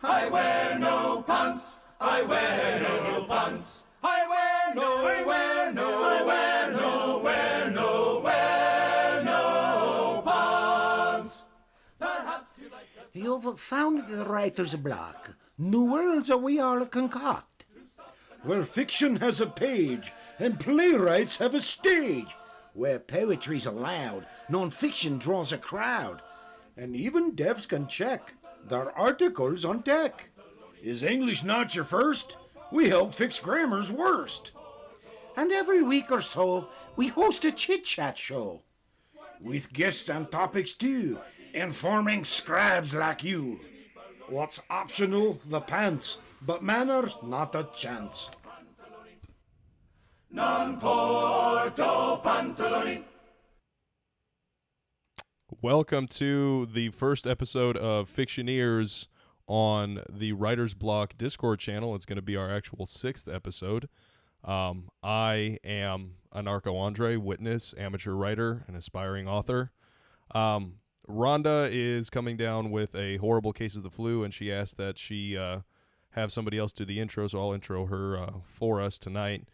I wear no pants. I wear no pants. I wear no, I wear no, I wear no, wear no, wear no pants. Perhaps you like the... You've found the writer's block. New worlds are we all concoct. Where fiction has a page and playwrights have a stage. Where poetry's allowed, non-fiction draws a crowd. And even devs can check their articles on deck. Is English not your first? We help fix grammar's worst. And every week or so, we host a chit-chat show. With guests and topics too, informing scribes like you. What's optional? The pants, but manners not a chance. Non porto pantaloni. Welcome to the first episode of Fictioneers on the Writer's Block Discord channel. It's going to be our actual 6th episode. I am Andrei-C, witness, amateur writer, and aspiring author. Rhonda is coming down with a horrible case of the flu, and she asked that she have somebody else do the intro, so I'll intro her for us tonight.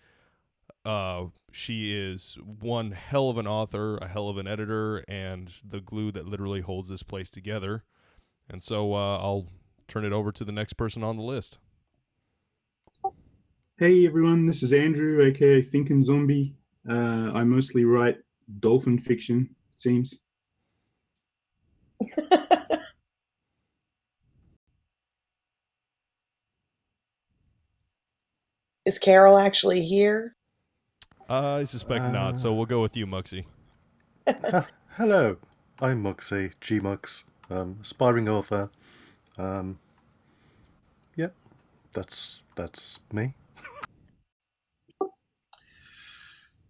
She is one hell of an author, a hell of an editor, and the glue that literally holds this place together. And so I'll turn it over to the next person on the list. Hey everyone, this is Andrew, aka Thinkin' Zombie. I mostly write dolphin fiction, it seems. Is Carol actually here? I suspect not, so we'll go with you, Muxie. Hello, I'm Muxie, G-Mux, aspiring author. Yeah, that's me.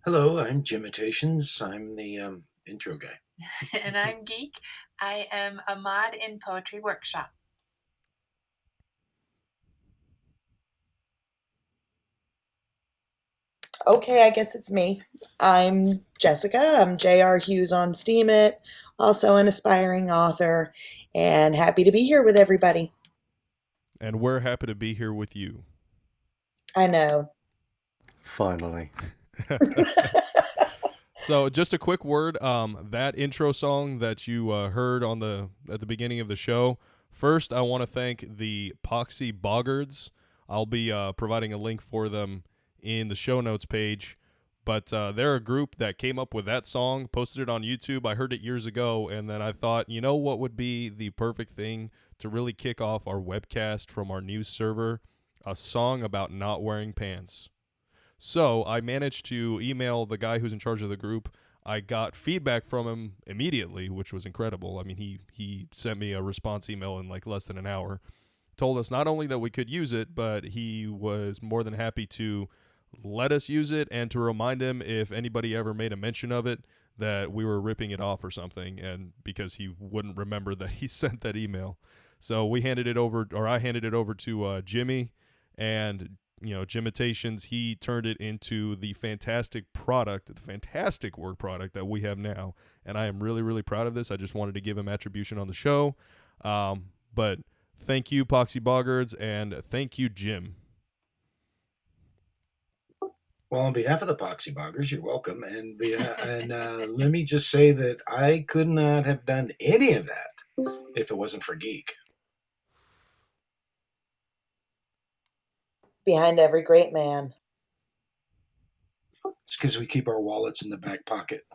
Hello, I'm Jimitations. I'm the intro guy. And I'm Geek. I am a mod in Poetry Workshop. Okay, I guess it's me. I'm Jessica. I'm J.R. Hughes on Steemit, also an aspiring author, and happy to be here with everybody. And we're happy to be here with you. I know. Finally. So just a quick word, that intro song that you heard at the beginning of the show, first I want to thank the Poxy Boggards. I'll be providing a link for them in the show notes page, but they're a group that came up with that song, posted it on YouTube. I heard it years ago, and then I thought, you know what would be the perfect thing to really kick off our webcast from our news server? A song about not wearing pants. So I managed to email the guy who's in charge of the group. I got feedback from him immediately, which was incredible. I mean, he sent me a response email in like less than an hour. Told us not only that we could use it, but he was more than happy to let us use it and to remind him if anybody ever made a mention of it that we were ripping it off or something, and because he wouldn't remember that he sent that email. So I handed it over to Jimmy, and Jimitations, he turned it into the fantastic work product that we have now, and I am really, really proud of this. I just wanted to give him attribution on the show, but thank you, Poxy Boggards, and thank you, Jim. Well, on behalf of the Poxy Boggers, you're welcome. And let me just say that I could not have done any of that if it wasn't for Geek. Behind every great man. It's because we keep our wallets in the back pocket.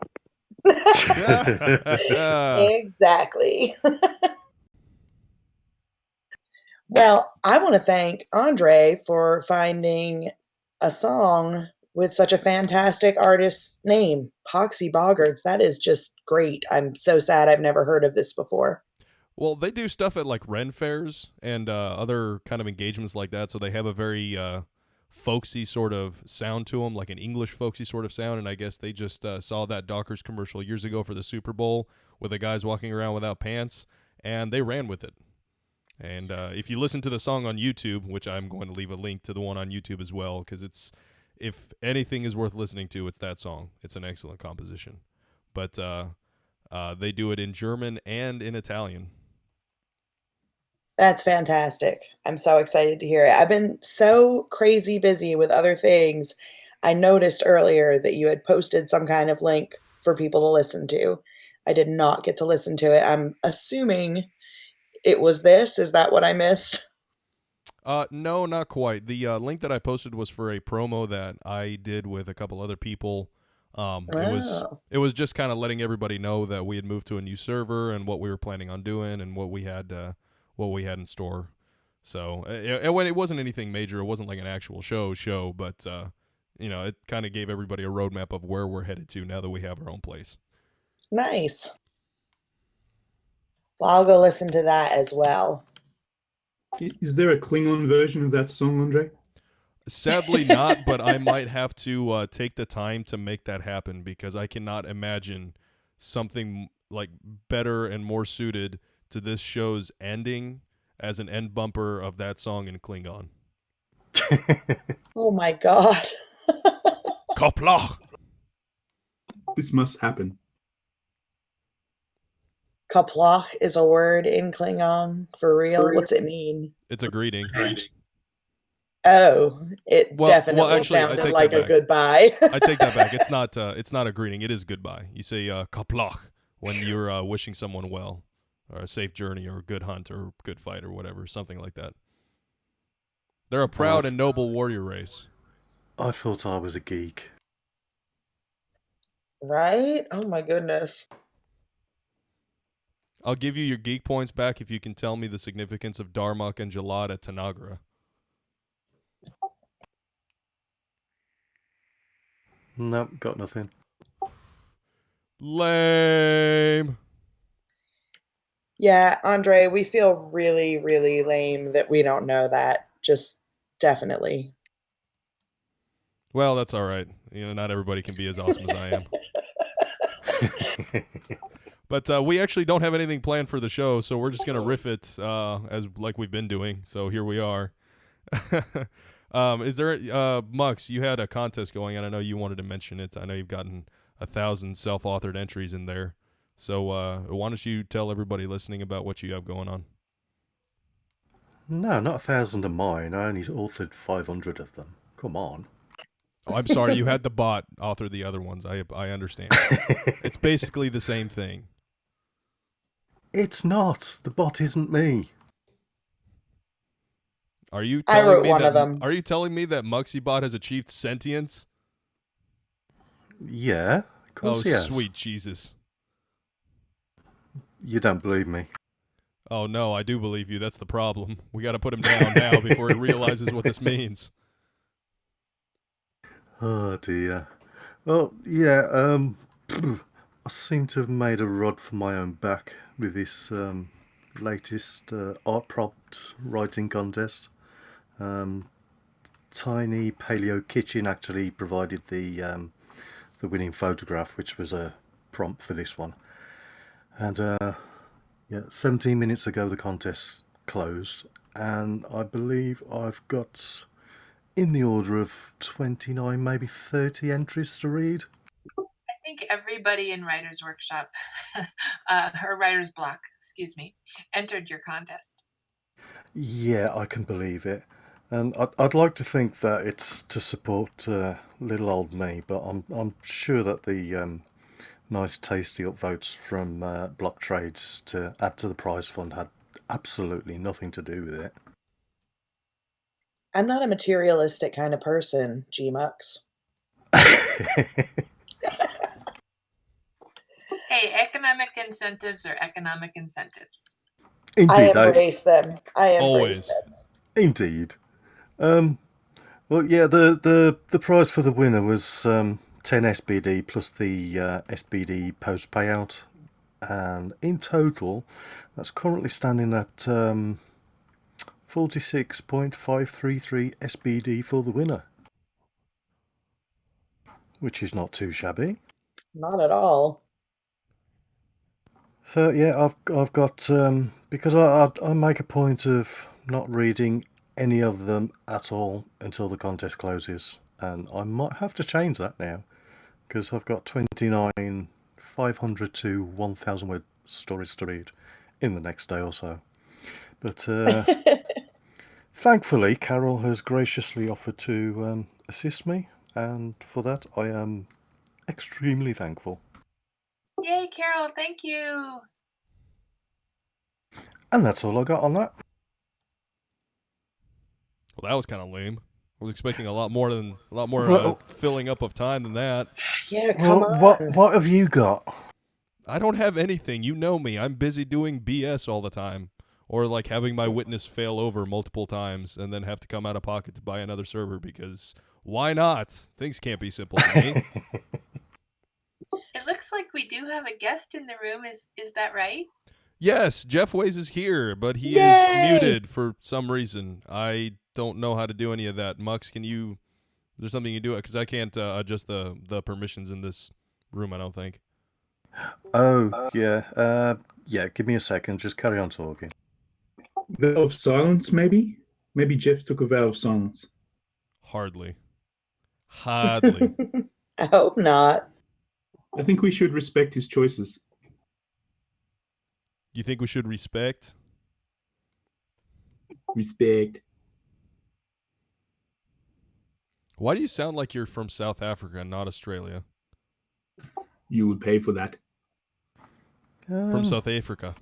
Exactly. Well, I want to thank Andre for finding a song with such a fantastic artist's name, Poxy Boggards. That is just great. I'm so sad I've never heard of this before. Well, they do stuff at like Ren fairs and other kind of engagements like that, so they have a very folksy sort of sound to them, like an English folksy sort of sound, and I guess they just saw that Dockers commercial years ago for the Super Bowl with the guys walking around without pants, and they ran with it. And if you listen to the song on YouTube, which I'm going to leave a link to the one on YouTube as well, because if anything is worth listening to, it's that song. It's an excellent composition. But they do it in German and in Italian. That's fantastic. I'm so excited to hear it. I've been so crazy busy with other things. I noticed earlier that you had posted some kind of link for people to listen to. I did not get to listen to it. I'm assuming it was this. Is that what I missed? No, not quite. The link that I posted was for a promo that I did with a couple other people. It was Oh, it was just kind of letting everybody know that we had moved to a new server and what we were planning on doing and what we had in store. So it wasn't anything major. It wasn't like an actual show, but it kind of gave everybody a roadmap of where we're headed to now that we have our own place. nice. Well, I'll go listen to that as well. Is there a Klingon version of that song, Andre? Sadly not, but I might have to take the time to make that happen because I cannot imagine something like better and more suited to this show's ending as an end bumper of that song in Klingon. Oh my god. Kopla! This must happen. Kaplach is a word in Klingon for real. What's it mean? It's a greeting. Oh, it Well, definitely actually, I sounded take like that a back. goodbye. I take that back. It's not a greeting. It is goodbye. You say kaplach when you're wishing someone well, or a safe journey, or a good hunt, or good fight, or whatever, something like that. They're a proud and noble warrior race. I thought I was a geek. Right? Oh my goodness. I'll give you your geek points back if you can tell me the significance of Darmok and Jalad at Tanagra. Nope, got nothing. Lame. Yeah, Andre, we feel really, really lame that we don't know that. Just definitely. Well, that's all right. Not everybody can be as awesome as I am. But we actually don't have anything planned for the show, so we're just gonna riff it as like we've been doing. So here we are. Is there Mux? You had a contest going, and I know you wanted to mention it. I know you've gotten 1,000 self-authored entries in there. So why don't you tell everybody listening about what you have going on? No, not 1,000 of mine. I only authored 500 of them. Come on. Oh, I'm sorry. You had the bot author the other ones. I understand. It's basically the same thing. It's not. The bot isn't me. Are you I telling wrote me one that? of them. Are you telling me that Muxybot has achieved sentience? Yeah, of course he has. Sweet Jesus! You don't believe me. Oh no, I do believe you. That's the problem. We got to put him down now before he realizes what this means. Oh dear. Well, yeah, I seem to have made a rod for my own back with this latest art prompt writing contest. Tiny Paleo Kitchen actually provided the winning photograph, which was a prompt for this one. And yeah, 17 minutes ago the contest closed, and I believe I've got in the order of 29, maybe 30 entries to read. I think everybody in Writer's Workshop, or Writer's Block, excuse me, entered your contest. Yeah, I can believe it. And I'd like to think that it's to support little old me, but I'm sure that the nice tasty upvotes from block trades to add to the prize fund had absolutely nothing to do with it. I'm not a materialistic kind of person, Gmux. Hey, economic incentives are economic incentives. Indeed, I embrace them. I embrace Always. them. indeed. Well, yeah, the prize for the winner was 10 SBD plus the SBD post payout, and in total, that's currently standing at 46.533 SBD for the winner, which is not too shabby. Not at all. So yeah, I've got because I make a point of not reading any of them at all until the contest closes, and I might have to change that now because I've got 29 500 to 1,000 word stories to read in the next day or so. But thankfully, Carol has graciously offered to assist me, and for that I am extremely thankful. Yay, Carol, thank you. And that's all I got on that. Well, that was kind of lame. I was expecting a lot more Well- filling up of time than that. Yeah, come Well, on. what have you got? I don't have anything. You know me. I'm busy doing BS all the time. Or like having my witness fail over multiple times and then have to come out of pocket to buy another server because why not? Things can't be simple to me. It looks like we do have a guest in the room. Is that right? Yes, Jeff Ways is here, but he Yay! is muted for some reason. I don't know how to do any of that. Mux, is there something you do? Because I can't adjust the permissions in this room, I don't think. Oh, yeah. Yeah, give me a second. Just carry on talking. Vow of silence, maybe? Maybe Jeff took a vow of silence. Hardly. I hope not. I think we should respect his choices. You think we should respect? Respect. Why do you sound like you're from South Africa and not Australia? You would pay for that. From South Africa.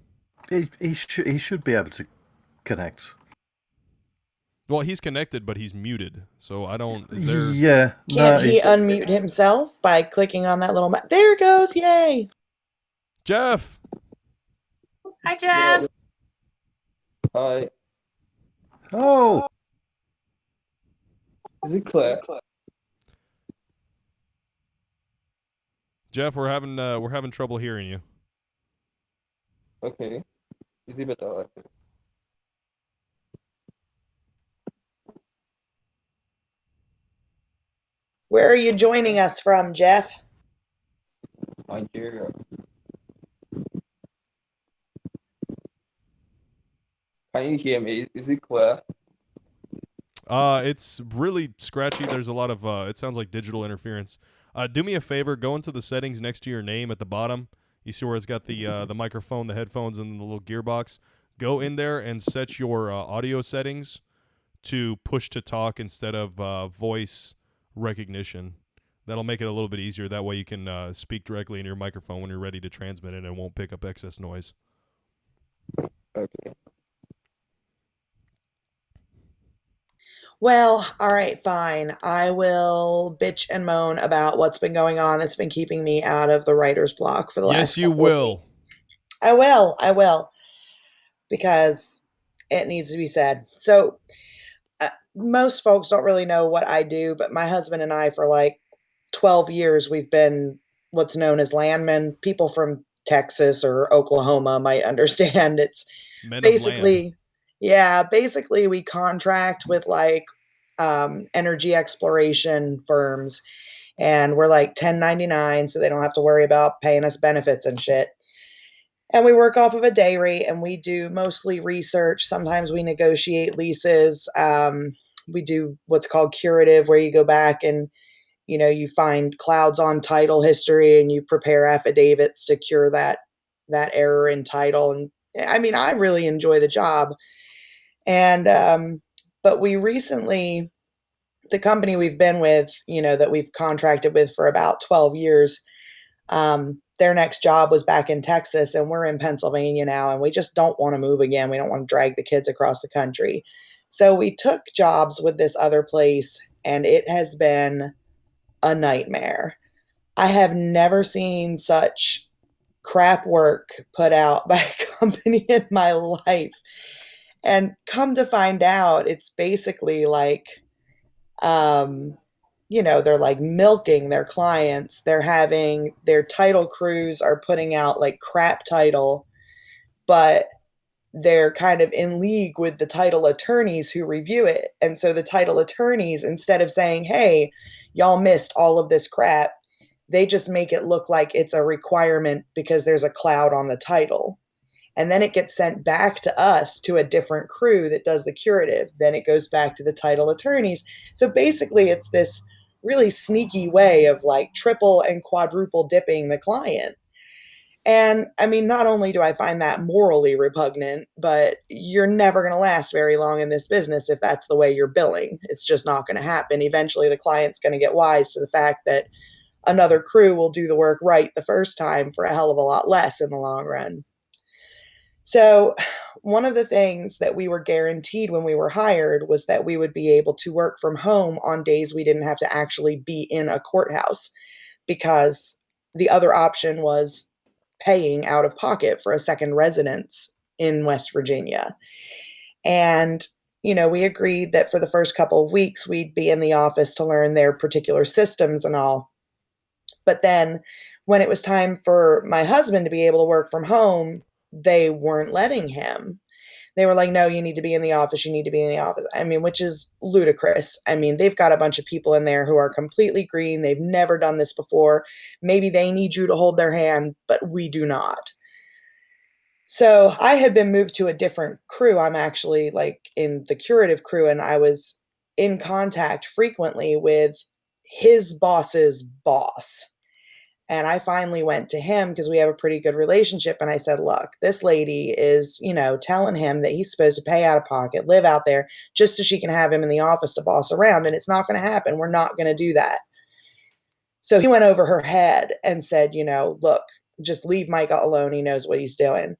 He should be able to connect. Well, he's connected, but he's muted. So I don't. Is there? Yeah. Can't he unmute himself by clicking on that little there it goes, yay! Jeff! Hi, Jeff. Hi. Oh! Is it clear? Jeff, we're having trouble hearing you. Okay. Is it better? Okay. Where are you joining us from, Jeff? Nigeria. Can you hear me? Is it clear? It's really scratchy. There's a lot of it sounds like digital interference. Do me a favor, go into the settings next to your name at the bottom. You see where it's got the microphone, the headphones, and the little gearbox. Go in there and set your audio settings to push to talk instead of voice recognition. That'll make it a little bit easier. That way you can speak directly in your microphone when you're ready to transmit it and won't pick up excess noise. Okay. Well, all right, fine. I will bitch and moan about what's been going on that's been keeping me out of the writer's block for the last Yes, you couple of will. weeks. I will. Because it needs to be said. So, most folks don't really know what I do, but my husband and I, for like 12 years, we've been what's known as landmen. People from Texas or Oklahoma might understand. It's Men basically, of land. yeah, basically we contract with like energy exploration firms, and we're like 1099, so they don't have to worry about paying us benefits and shit. And we work off of a day rate, and we do mostly research. Sometimes we negotiate leases. We do what's called curative, where you go back and you find clouds on title history, and you prepare affidavits to cure that error in title. And I mean, I really enjoy the job. And but we recently, the company we've been with, that we've contracted with for about 12 years, their next job was back in Texas, and we're in Pennsylvania now, and we just don't want to move again. We don't want to drag the kids across the country. So we took jobs with this other place, and it has been a nightmare. I have never seen such crap work put out by a company in my life. And come to find out, it's basically like, they're like milking their clients. They're having their title crews are putting out like crap title, but they're kind of in league with the title attorneys who review it. And so the title attorneys, instead of saying, hey, y'all missed all of this crap, they just make it look like it's a requirement because there's a cloud on the title. And then it gets sent back to us, to a different crew that does the curative. Then it goes back to the title attorneys. So basically it's this really sneaky way of like triple and quadruple dipping the client. And I mean, not only do I find that morally repugnant, but you're never going to last very long in this business if that's the way you're billing. It's just not going to happen. Eventually, the client's going to get wise to the fact that another crew will do the work right the first time for a hell of a lot less in the long run. So, one of the things that we were guaranteed when we were hired was that we would be able to work from home on days we didn't have to actually be in a courthouse, because the other option was paying out of pocket for a second residence in West Virginia. And, we agreed that for the first couple of weeks, we'd be in the office to learn their particular systems and all. But then when it was time for my husband to be able to work from home, they weren't letting him. They were like, no, you need to be in the office. You need to be in the office. I mean, which is ludicrous. I mean, they've got a bunch of people in there who are completely green. They've never done this before. Maybe they need you to hold their hand, but we do not. So I had been moved to a different crew. I'm actually like in the curative crew, and I was in contact frequently with his boss's boss. And I finally went to him because we have a pretty good relationship. And I said, look, this lady is, telling him that he's supposed to pay out of pocket, live out there just so she can have him in the office to boss around. And it's not going to happen. We're not going to do that. So he went over her head and said, look, just leave Micah alone. He knows what he's doing.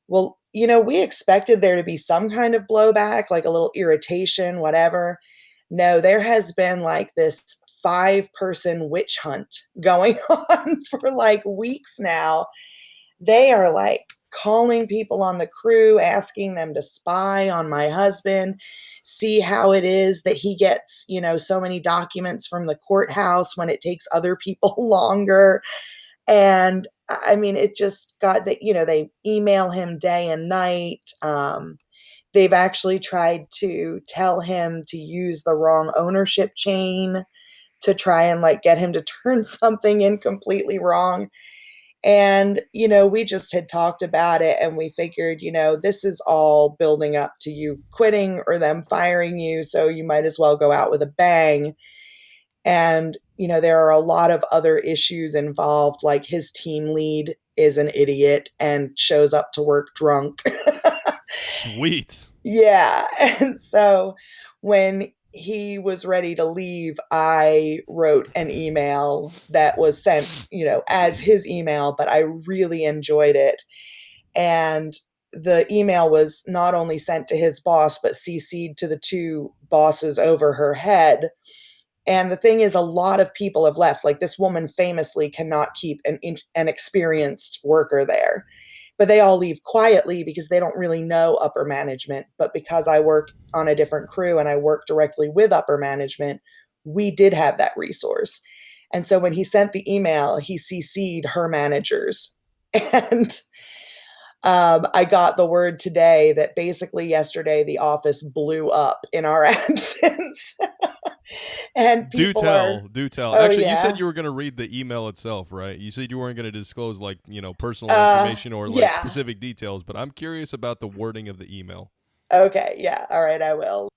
Well, we expected there to be some kind of blowback, like a little irritation, whatever. No, there has been like this 5-person witch hunt going on for like weeks now. They are like calling people on the crew, asking them to spy on my husband, see how it is that he gets, so many documents from the courthouse when it takes other people longer. And I mean, it just got that, they email him day and night. They've actually tried to tell him to use the wrong ownership chain to try and like get him to turn something in completely wrong. And, we just had talked about it and we figured, this is all building up to you quitting or them firing you. So you might as well go out with a bang. And, there are a lot of other issues involved, like his team lead is an idiot and shows up to work drunk. Sweet. Yeah. And so when he was ready to leave, I wrote an email that was sent, as his email, but I really enjoyed it. And the email was not only sent to his boss, but CC'd to the 2 bosses over her head. And the thing is, a lot of people have left. Like this woman famously cannot keep an experienced worker there. But they all leave quietly because they don't really know upper management. But because I work on a different crew and I work directly with upper management, we did have that resource. And so when he sent the email, he CC'd her managers. And I got the word today that basically yesterday the office blew up in our absence. And Do people are, tell. oh Actually, you yeah, said you were going to read the email itself, right? You said you weren't going to disclose like, personal information or like yeah. specific details, but I'm curious about the wording of the email. Okay, yeah, all right, I will.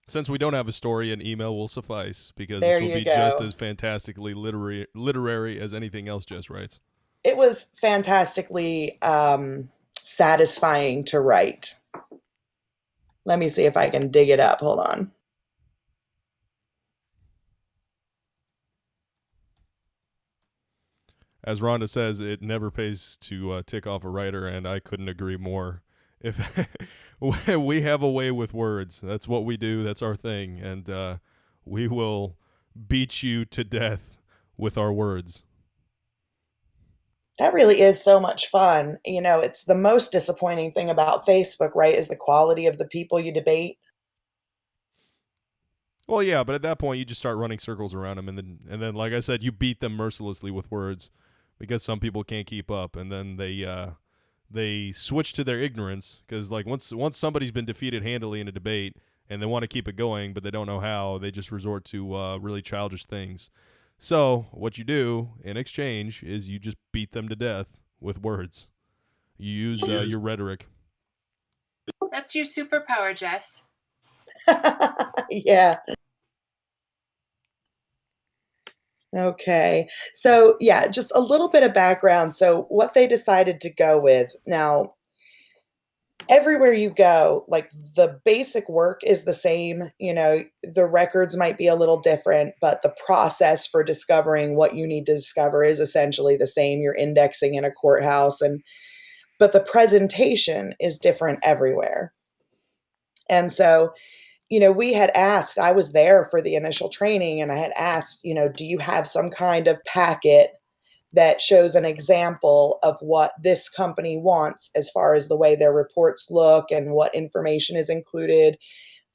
Since we don't have a story, an email will suffice because There this will you be just go. as fantastically literary as anything else Jess writes. It was fantastically satisfying to write. Let me see if I can dig it up. Hold on. As Rhonda says, it never pays to tick off a writer, and I couldn't agree more. If we have a way with words, that's what we do. That's our thing, and we will beat you to death with our words. That really is so much fun. It's the most disappointing thing about Facebook, right, is the quality of the people you debate. Well, yeah, but at that point, you just start running circles around them, and then, like I said, you beat them mercilessly with words, because some people can't keep up, and then they switch to their ignorance because like once somebody's been defeated handily in a debate and they want to keep it going but they don't know how, they just resort to really childish things. So what you do in exchange is you just beat them to death with words. You use your rhetoric. That's your superpower, Jess. Yeah. Okay. So, yeah, just a little bit of background. So, what they decided to go with now, everywhere you go, like the basic work is the same. The records might be a little different, but the process for discovering what you need to discover is essentially the same. You're indexing in a courthouse, but the presentation is different everywhere. And so, we had asked, I was there for the initial training, and I had asked, do you have some kind of packet that shows an example of what this company wants as far as the way their reports look and what information is included?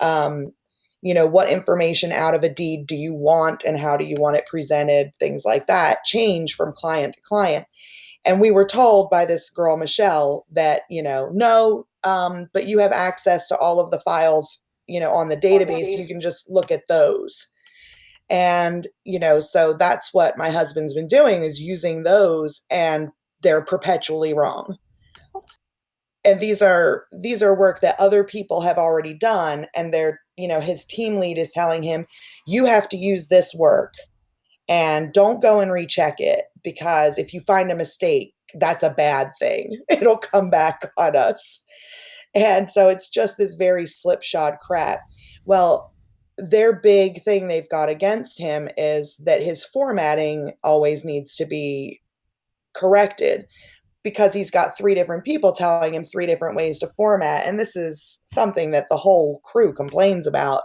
Um, what information out of a deed do you want and how do you want it presented? Things like that change from client to client. And we were told by this girl, Michelle, that, no, but you have access to all of the files, on the database. You can just look at those. And, so that's what my husband's been doing, is using those, and they're perpetually wrong. And these are work that other people have already done. And his team lead is telling him, you have to use this work and don't go and recheck it, because if you find a mistake, that's a bad thing. It'll come back on us. And so it's just this very slipshod crap. Well, their big thing they've got against him is that his formatting always needs to be corrected, because he's got 3 different people telling him 3 different ways to format. And this is something that the whole crew complains about.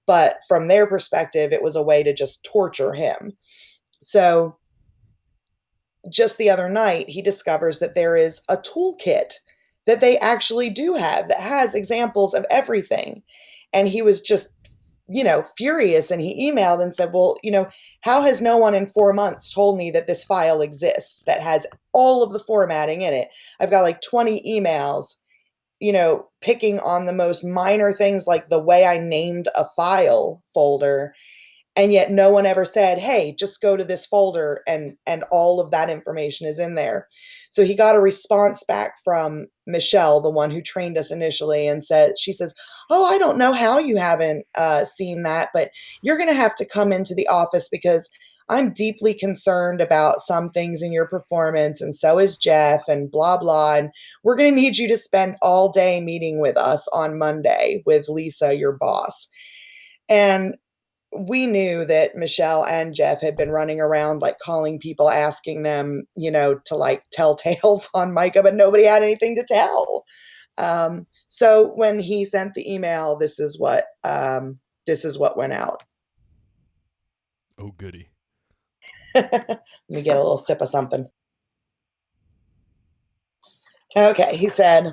But from their perspective, it was a way to just torture him. So just the other night, he discovers that there is a toolkit that they actually do have that has examples of everything. And he was just, furious. And he emailed and said, well, how has no one in 4 months told me that this file exists that has all of the formatting in it? I've got like 20 emails, picking on the most minor things, like the way I named a file folder. And yet no one ever said, hey, just go to this folder and all of that information is in there. So he got a response back from Michelle, the one who trained us initially, and she says, oh, I don't know how you haven't seen that, but you're going to have to come into the office, because I'm deeply concerned about some things in your performance, and so is Jeff, and blah, blah. And we're going to need you to spend all day meeting with us on Monday with Lisa, your boss. And we knew that Michelle and Jeff had been running around, like, calling people, asking them, to like tell tales on Micah, but nobody had anything to tell. So when he sent the email, this is what went out. Oh, goody. Let me get a little sip of something. Okay, he said,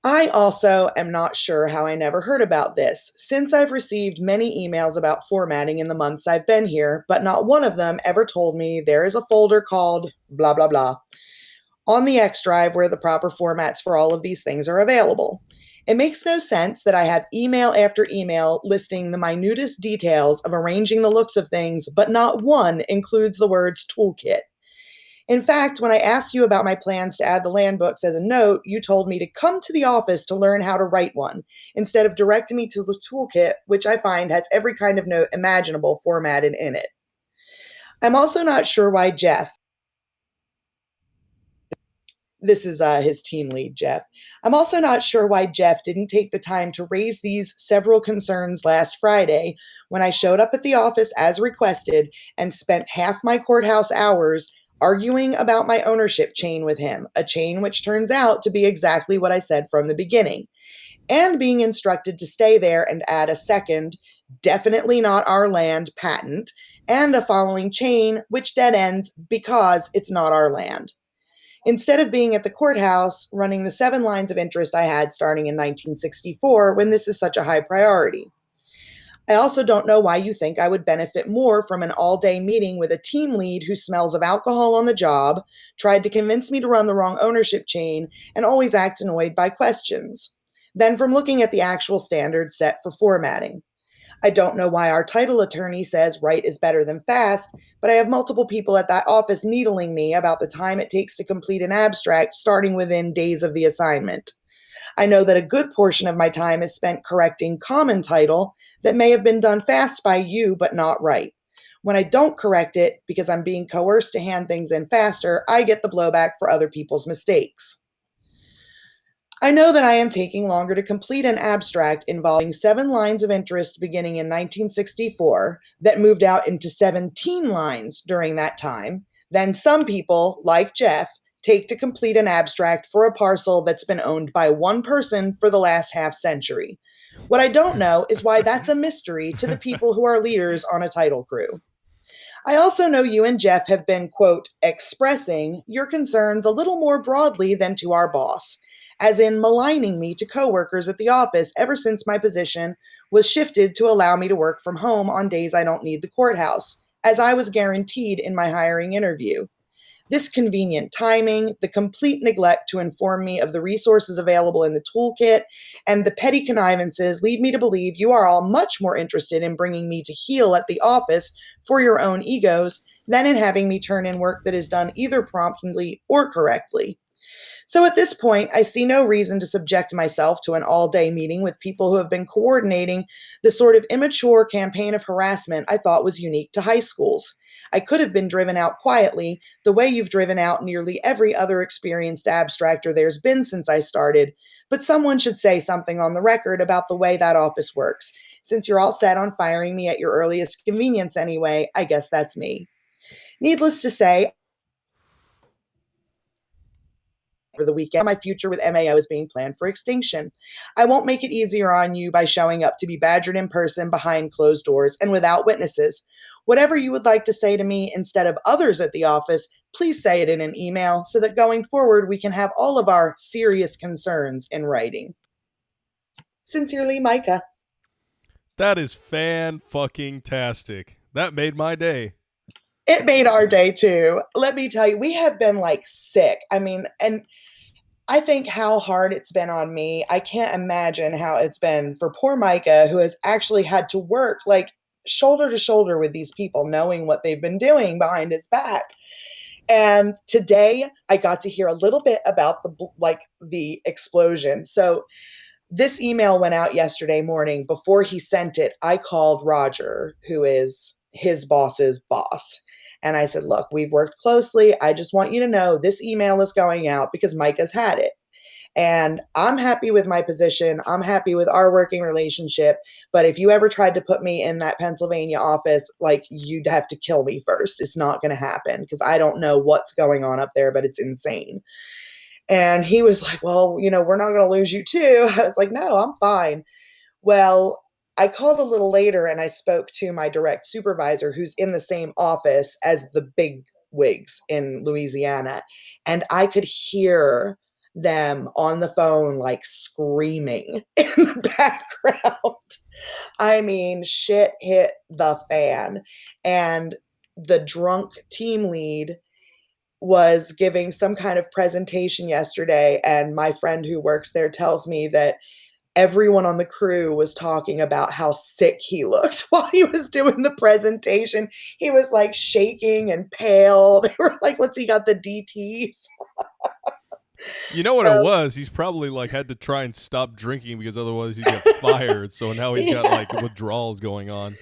I also am not sure how I never heard about this, since I've received many emails about formatting in the months I've been here, but not one of them ever told me there is a folder called blah, blah, blah on the X drive where the proper formats for all of these things are available. It makes no sense that I have email after email listing the minutest details of arranging the looks of things, but not one includes the words toolkit. In fact, when I asked you about my plans to add the land books as a note, you told me to come to the office to learn how to write one, instead of directing me to the toolkit, which I find has every kind of note imaginable formatted in it. I'm also not sure why Jeff, this is his team lead, Jeff. I'm also not sure why Jeff didn't take the time to raise these several concerns last Friday when I showed up at the office as requested and spent half my courthouse hours arguing about my ownership chain with him, a chain which turns out to be exactly what I said from the beginning, and being instructed to stay there and add a second, definitely not our land patent, and a following chain which dead ends because it's not our land. Instead of being at the courthouse running the 7 lines of interest I had starting in 1964, when this is such a high priority. I also don't know why you think I would benefit more from an all-day meeting with a team lead who smells of alcohol on the job, tried to convince me to run the wrong ownership chain, and always acts annoyed by questions, than from looking at the actual standards set for formatting. I don't know why our title attorney says right is better than fast, but I have multiple people at that office needling me about the time it takes to complete an abstract starting within days of the assignment. I know that a good portion of my time is spent correcting common title that may have been done fast by you but not right. When I don't correct it because I'm being coerced to hand things in faster, I get the blowback for other people's mistakes. I know that I am taking longer to complete an abstract involving 7 lines of interest beginning in 1964 that moved out into 17 lines during that time than some people, like Jeff, take to complete an abstract for a parcel that's been owned by one person for the last half century. What I don't know is why that's a mystery to the people who are leaders on a title crew. I also know you and Jeff have been, quote, expressing your concerns a little more broadly than to our boss, as in maligning me to coworkers at the office ever since my position was shifted to allow me to work from home on days I don't need the courthouse, as I was guaranteed in my hiring interview. This convenient timing, the complete neglect to inform me of the resources available in the toolkit, and the petty connivances lead me to believe you are all much more interested in bringing me to heel at the office for your own egos than in having me turn in work that is done either promptly or correctly. So at this point, I see no reason to subject myself to an all-day meeting with people who have been coordinating the sort of immature campaign of harassment I thought was unique to high schools. I could have been driven out quietly, the way you've driven out nearly every other experienced abstractor there's been since I started, but someone should say something on the record about the way that office works. Since you're all set on firing me at your earliest convenience anyway, I guess that's me. Needless to say, over the weekend, my future with MAO is being planned for extinction. I won't make it easier on you by showing up to be badgered in person behind closed doors and without witnesses. Whatever you would like to say to me instead of others at the office, please say it in an email so that going forward we can have all of our serious concerns in writing. Sincerely, Micah. That is fan-fucking-tastic. That made my day. It made our day too. Let me tell you, we have been like sick. I mean, and I think how hard it's been on me. I can't imagine how it's been for poor Micah, who has actually had to work like shoulder to shoulder with these people, knowing what they've been doing behind his back. And today I got to hear a little bit about the explosion. So this email went out yesterday morning. Before he sent it, I called Roger, who is his boss's boss. And I said, look, we've worked closely. I just want you to know this email is going out because Micah's had it. And I'm happy with my position. I'm happy with our working relationship. But if you ever tried to put me in that Pennsylvania office, like, you'd have to kill me first. It's not going to happen because I don't know what's going on up there, but it's insane. And he was like, well, we're not going to lose you too. I was like, no, I'm fine. Well, I called a little later and I spoke to my direct supervisor who's in the same office as the big wigs in Louisiana. And I could hear them on the phone, like screaming in the background. I mean, shit hit the fan. And the drunk team lead was giving some kind of presentation yesterday. And my friend who works there tells me that everyone on the crew was talking about how sick he looked while he was doing the presentation. He was like shaking and pale. They were like, what's he got, the DTs? You know what it was? He's probably like had to try and stop drinking because otherwise he'd get fired. So now he's got like withdrawals going on.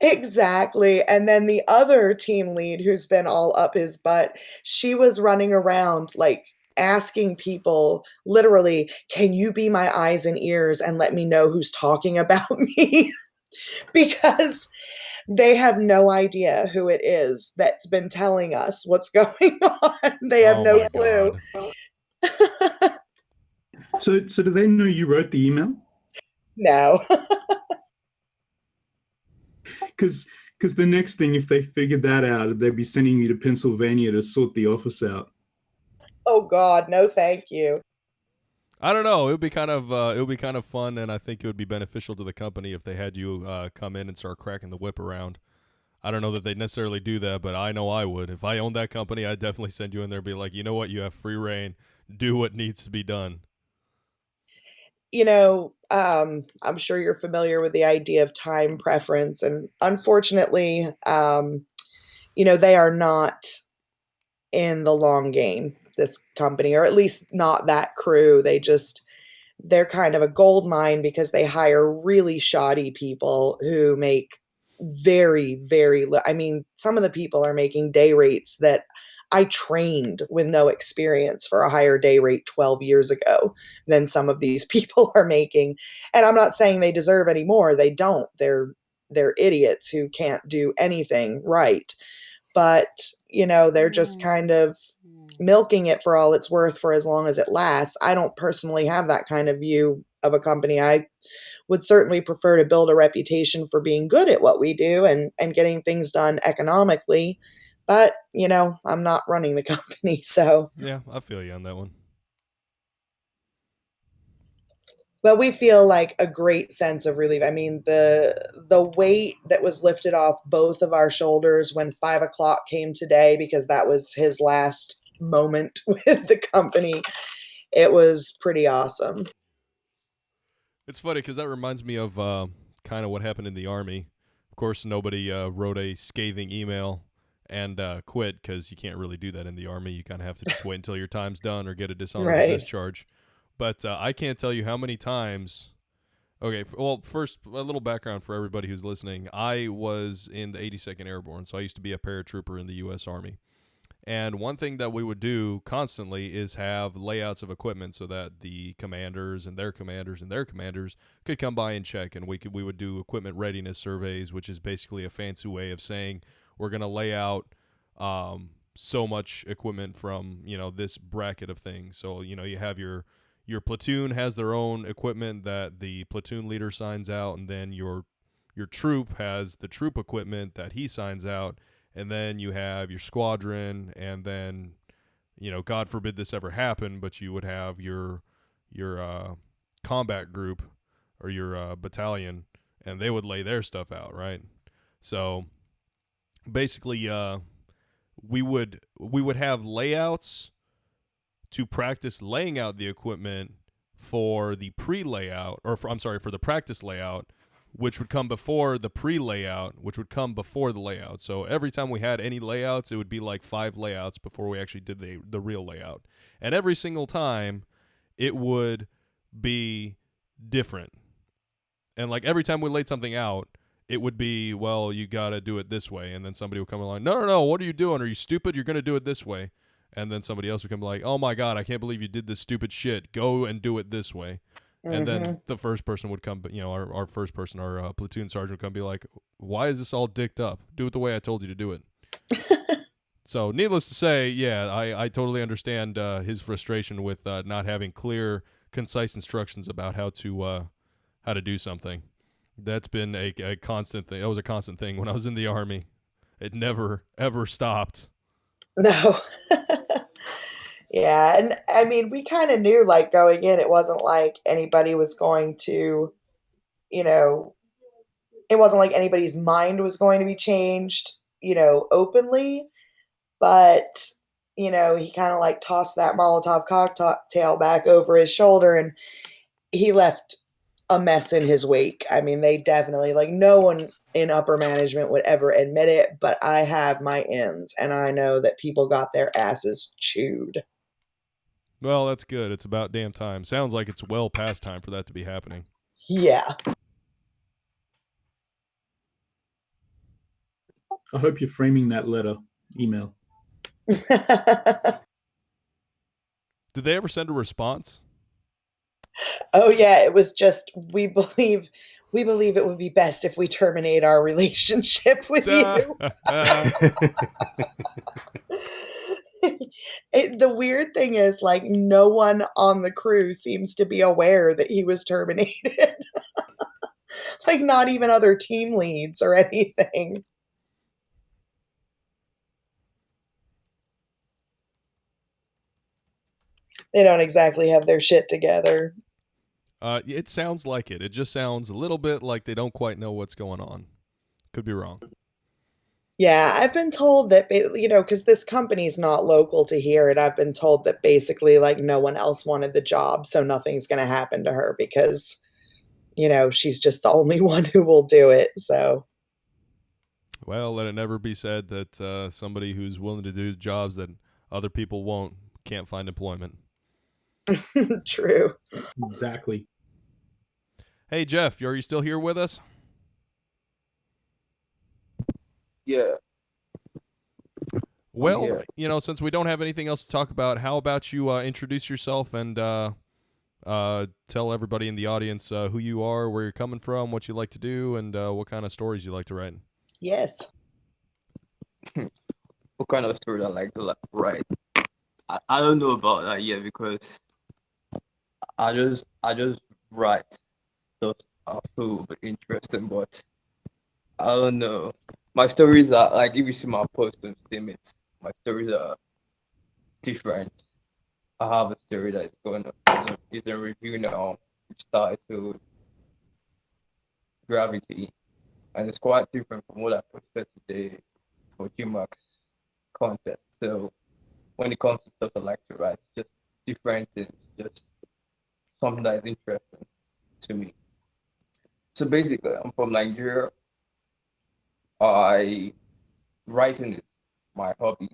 Exactly. And then the other team lead who's been all up his butt, she was running around like asking people literally, can you be my eyes and ears and let me know who's talking about me? Because they have no idea who it is that's been telling us what's going on. They have no clue. So do they know you wrote the email? No. Because the next thing, if they figured that out, they'd be sending you to Pennsylvania to sort the office out. Oh God, no, thank you. I don't know. It would be kind of fun, and I think it would be beneficial to the company if they had you come in and start cracking the whip around. I don't know that they'd necessarily do that, but I know I would. If I owned that company, I'd definitely send you in there and be like, you know what? You have free reign. Do what needs to be done. I'm sure you're familiar with the idea of time preference. And unfortunately, they are not in the long game, this company, or at least not that crew. They're kind of a gold mine because they hire really shoddy people who make very, very low. I mean, some of the people are making day rates that I trained with no experience for a higher day rate 12 years ago than some of these people are making. And I'm not saying they deserve any more. They don't. They're idiots who can't do anything right. But, they're just kind of milking it for all it's worth for as long as it lasts. I don't personally have that kind of view of a company. I would certainly prefer to build a reputation for being good at what we do and getting things done economically. But, I'm not running the company, so. Yeah, I feel you on that one. But we feel like a great sense of relief. I mean, the weight that was lifted off both of our shoulders when 5 o'clock came today, because that was his last moment with the company, it was pretty awesome. It's funny because that reminds me of kind of what happened in the Army. Of course, nobody wrote a scathing email and quit, because you can't really do that in the Army. You kind of have to just wait until your time's done or get a dishonorable Right. discharge. But I can't tell you how many times. Okay, well, first, a little background for everybody who's listening. I was in the 82nd Airborne, so I used to be a paratrooper in the U.S. Army. And one thing that we would do constantly is have layouts of equipment so that the commanders and their commanders and their commanders could come by and check. And we would do equipment readiness surveys, which is basically a fancy way of saying we're going to lay out so much equipment from, this bracket of things. So, you have your platoon has their own equipment that the platoon leader signs out, and then your troop has the troop equipment that he signs out, and then you have your squadron, and then, God forbid this ever happened, but you would have your combat group or your battalion, and they would lay their stuff out, right? So basically, we would have layouts to practice laying out the equipment for the pre-layout, or for the practice layout, which would come before the pre-layout, which would come before the layout. So every time we had any layouts, it would be like 5 layouts before we actually did the real layout. And every single time, it would be different. And like every time we laid something out, it would be, well, you got to do it this way. And then somebody would come along, no, what are you doing? Are you stupid? You're going to do it this way. And then somebody else would come like, oh my God, I can't believe you did this stupid shit. Go and do it this way. Mm-hmm. And then the first person would come, our first person, our platoon sergeant would come be like, why is this all dicked up? Do it the way I told you to do it. So needless to say, yeah, I totally understand his frustration with not having clear, concise instructions about how to do something. That's been a constant thing. That was a constant thing when I was in the Army. It never, ever stopped. No. Yeah, and I mean, we kind of knew, like, going in, it wasn't like anybody was going to, it wasn't like anybody's mind was going to be changed, openly, but, he kind of like tossed that Molotov cocktail back over his shoulder, and he left a mess in his wake. I mean, they definitely, like, no one in upper management would ever admit it, but I have my ins, and I know that people got their asses chewed. Well, that's good. It's about damn time. Sounds like it's well past time for that to be happening. Yeah. I hope you're framing that email. Did they ever send a response? Oh yeah, it was just, we believe it would be best if we terminate our relationship with you. The weird thing is, like, no one on the crew seems to be aware that he was terminated. Like, not even other team leads or anything. They don't exactly have their shit together. It sounds like it. It just sounds a little bit like they don't quite know what's going on. Could be wrong. Yeah, I've been told that, because this company's not local to here, and I've been told that basically, like, no one else wanted the job, so nothing's going to happen to her because, she's just the only one who will do it, so. Well, let it never be said that somebody who's willing to do jobs that other people won't can't find employment. True. Exactly. Hey, Jeff, are you still here with us? Yeah, I'm Well, here. since we don't have anything else to talk about, how about you introduce yourself and tell everybody in the audience who you are, where you're coming from, what you like to do, and what kind of stories you like to write. Yes. What kind of story I like to write? I don't know about that yet because I just write stuff I feel interesting, but I don't know. My stories are like if you see my post on statements, my stories are different. I have a story that is going on is a review now, which titled Gravity, and it's quite different from what I posted today for GMAX contest. So when it comes to stuff I like to write, it's just different things, just something that is interesting to me. So basically, I'm from Nigeria. I writing is my hobby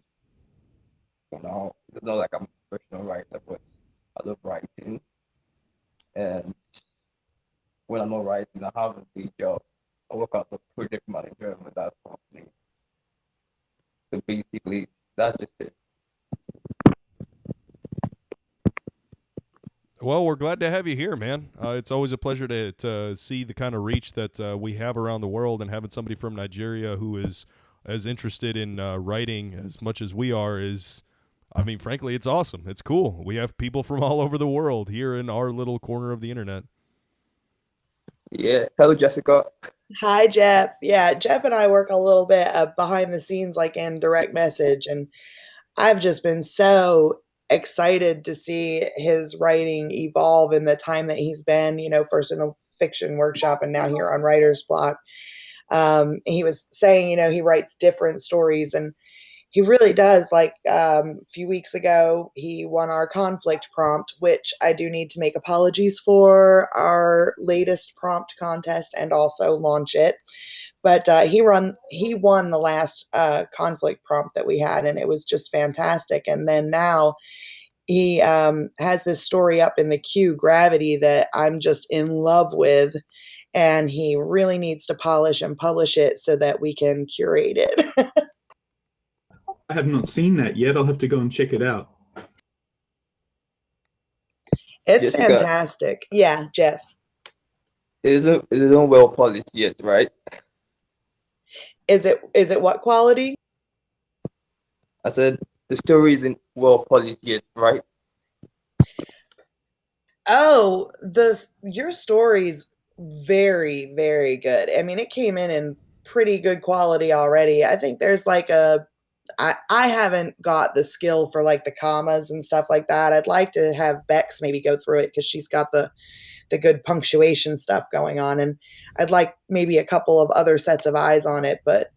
for now. It's not like I'm a professional writer, but I love writing. And when I'm not writing, I have a day job. I work as a project manager with that company. So basically, that's just it. Well, we're glad to have you here, man. It's always a pleasure to see the kind of reach that we have around the world, and having somebody from Nigeria who is as interested in writing as much as we are is, I mean, frankly, it's awesome. It's cool. We have people from all over the world here in our little corner of the internet. Yeah. Hello, Jessica. Hi, Jeff. Yeah, Jeff and I work a little bit behind the scenes, like in direct message, and I've just been so excited to see his writing evolve in the time that he's been, first in the fiction workshop and now here on Writer's Block. He was saying, he writes different stories and he really does. Like a few weeks ago, he won our conflict prompt, which I do need to make apologies for our latest prompt contest and also launch it. But he won the last conflict prompt that we had, and it was just fantastic. And then now he has this story up in the queue, Gravity, that I'm just in love with. And he really needs to polish and publish it so that we can curate it. I have not seen that yet. I'll have to go and check it out. It's Jessica, fantastic. Yeah, Jeff. it isn't well polished yet, right? Is it what quality? I said the story isn't well polished yet, right? Oh, the your story's very, very good. I mean, it came in pretty good quality already. I think there's like I haven't got the skill for like the commas and stuff like that. I'd like to have Bex maybe go through it because she's got the good punctuation stuff going on, and I'd like maybe a couple of other sets of eyes on it. But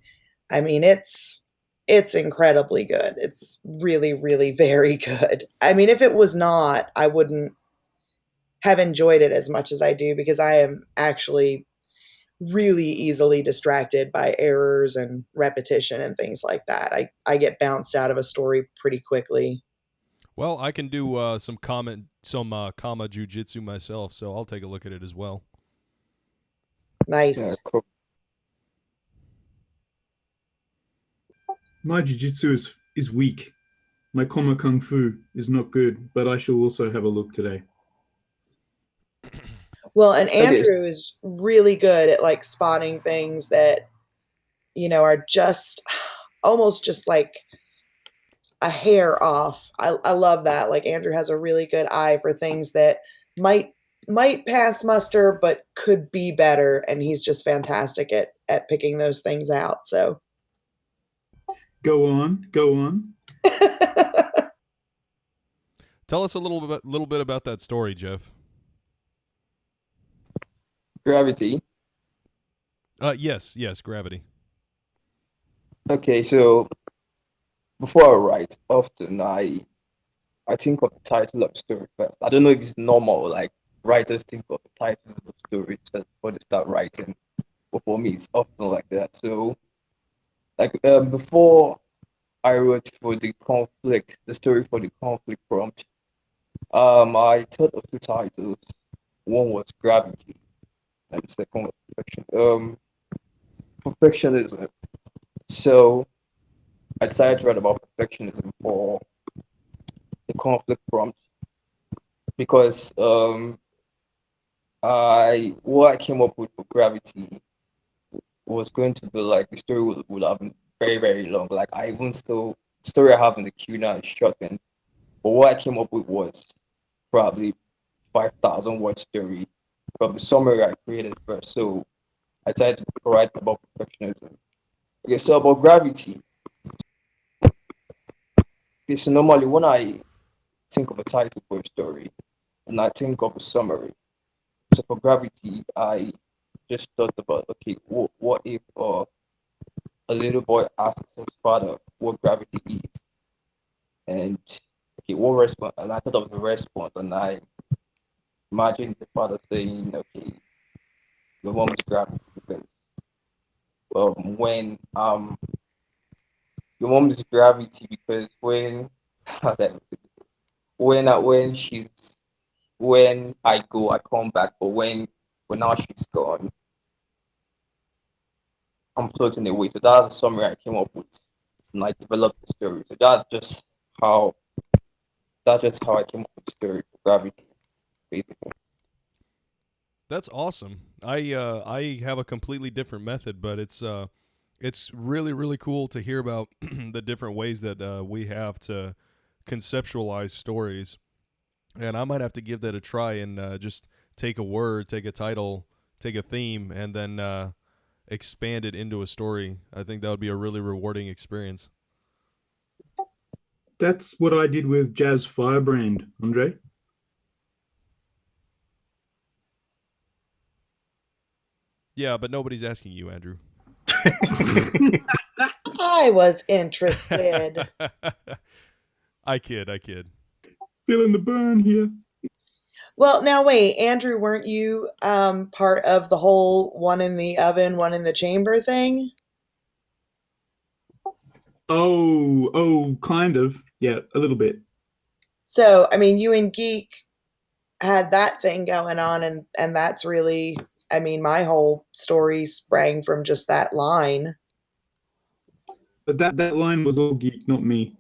I mean, it's incredibly good. It's really, really very good. I mean, if it was not, I wouldn't have enjoyed it as much as I do because I am actually really easily distracted by errors and repetition and things like that. I get bounced out of a story pretty quickly. Well, I can do some comma jujitsu myself, so I'll take a look at it as well. Yeah, Nice. cool. My jiu-jitsu is weak. My comma kung fu is not good, but I shall also have a look today. Well, and Okay, Andrew is really good at like spotting things that, are just almost just like a hair off. I love that. Like Andrew has a really good eye for things that might might pass muster but could be better, and he's just fantastic at picking those things out. So Go on, go on. Tell us a little bit about that story, Jeff. Gravity. Yes, Gravity. Okay, so before I write, often I think of the title of the story first. I don't know if it's normal, like writers think of the title of the story first before they start writing. But for me, it's often like that. So, like before I wrote for the story for the conflict prompt, I thought of two titles. One was Gravity, and the second was Perfection. Perfectionism. So I decided to write about perfectionism for the conflict prompt because what I came up with for Gravity was going to be like the story would have been very, very long. Like I even still story I have in the queue now is shortened. But what I came up with was probably 5,000 word story from the summary I created first. So I decided to write about perfectionism. Okay, so about Gravity. Okay, so normally when I think of a title for a story and I think of a summary, so for Gravity, I just thought about okay, what if a little boy asks his father what gravity is, and okay, what response? And I thought of the response, and I imagined the father saying, "Okay, your mom is gravity because when your mom is gravity because when when she's when I go, I come back, but when now she's gone, I'm floating away." So that's the summary I came up with, and I developed the story. So how that's just how I came up with the story for gravity, basically. That's awesome. I have a completely different method, but it's really really cool to hear about the different ways that we have to conceptualize stories. And I might have to give that a try and just take a word, take a title, take a theme, and then expand it into a story. I think that would be a really rewarding experience. That's what I did with Jazz Firebrand, Andre. Yeah, but nobody's asking you, Andrew. I was interested. I kid, I kid. Feeling the burn here. Well, now wait, Andrew, weren't you part of the whole one in the oven, one in the chamber thing? Oh, kind of. Yeah, a little bit. So, I mean, you and Geek had that thing going on, and that's really, I mean, my whole story sprang from just that line. But that line was all Geek, not me.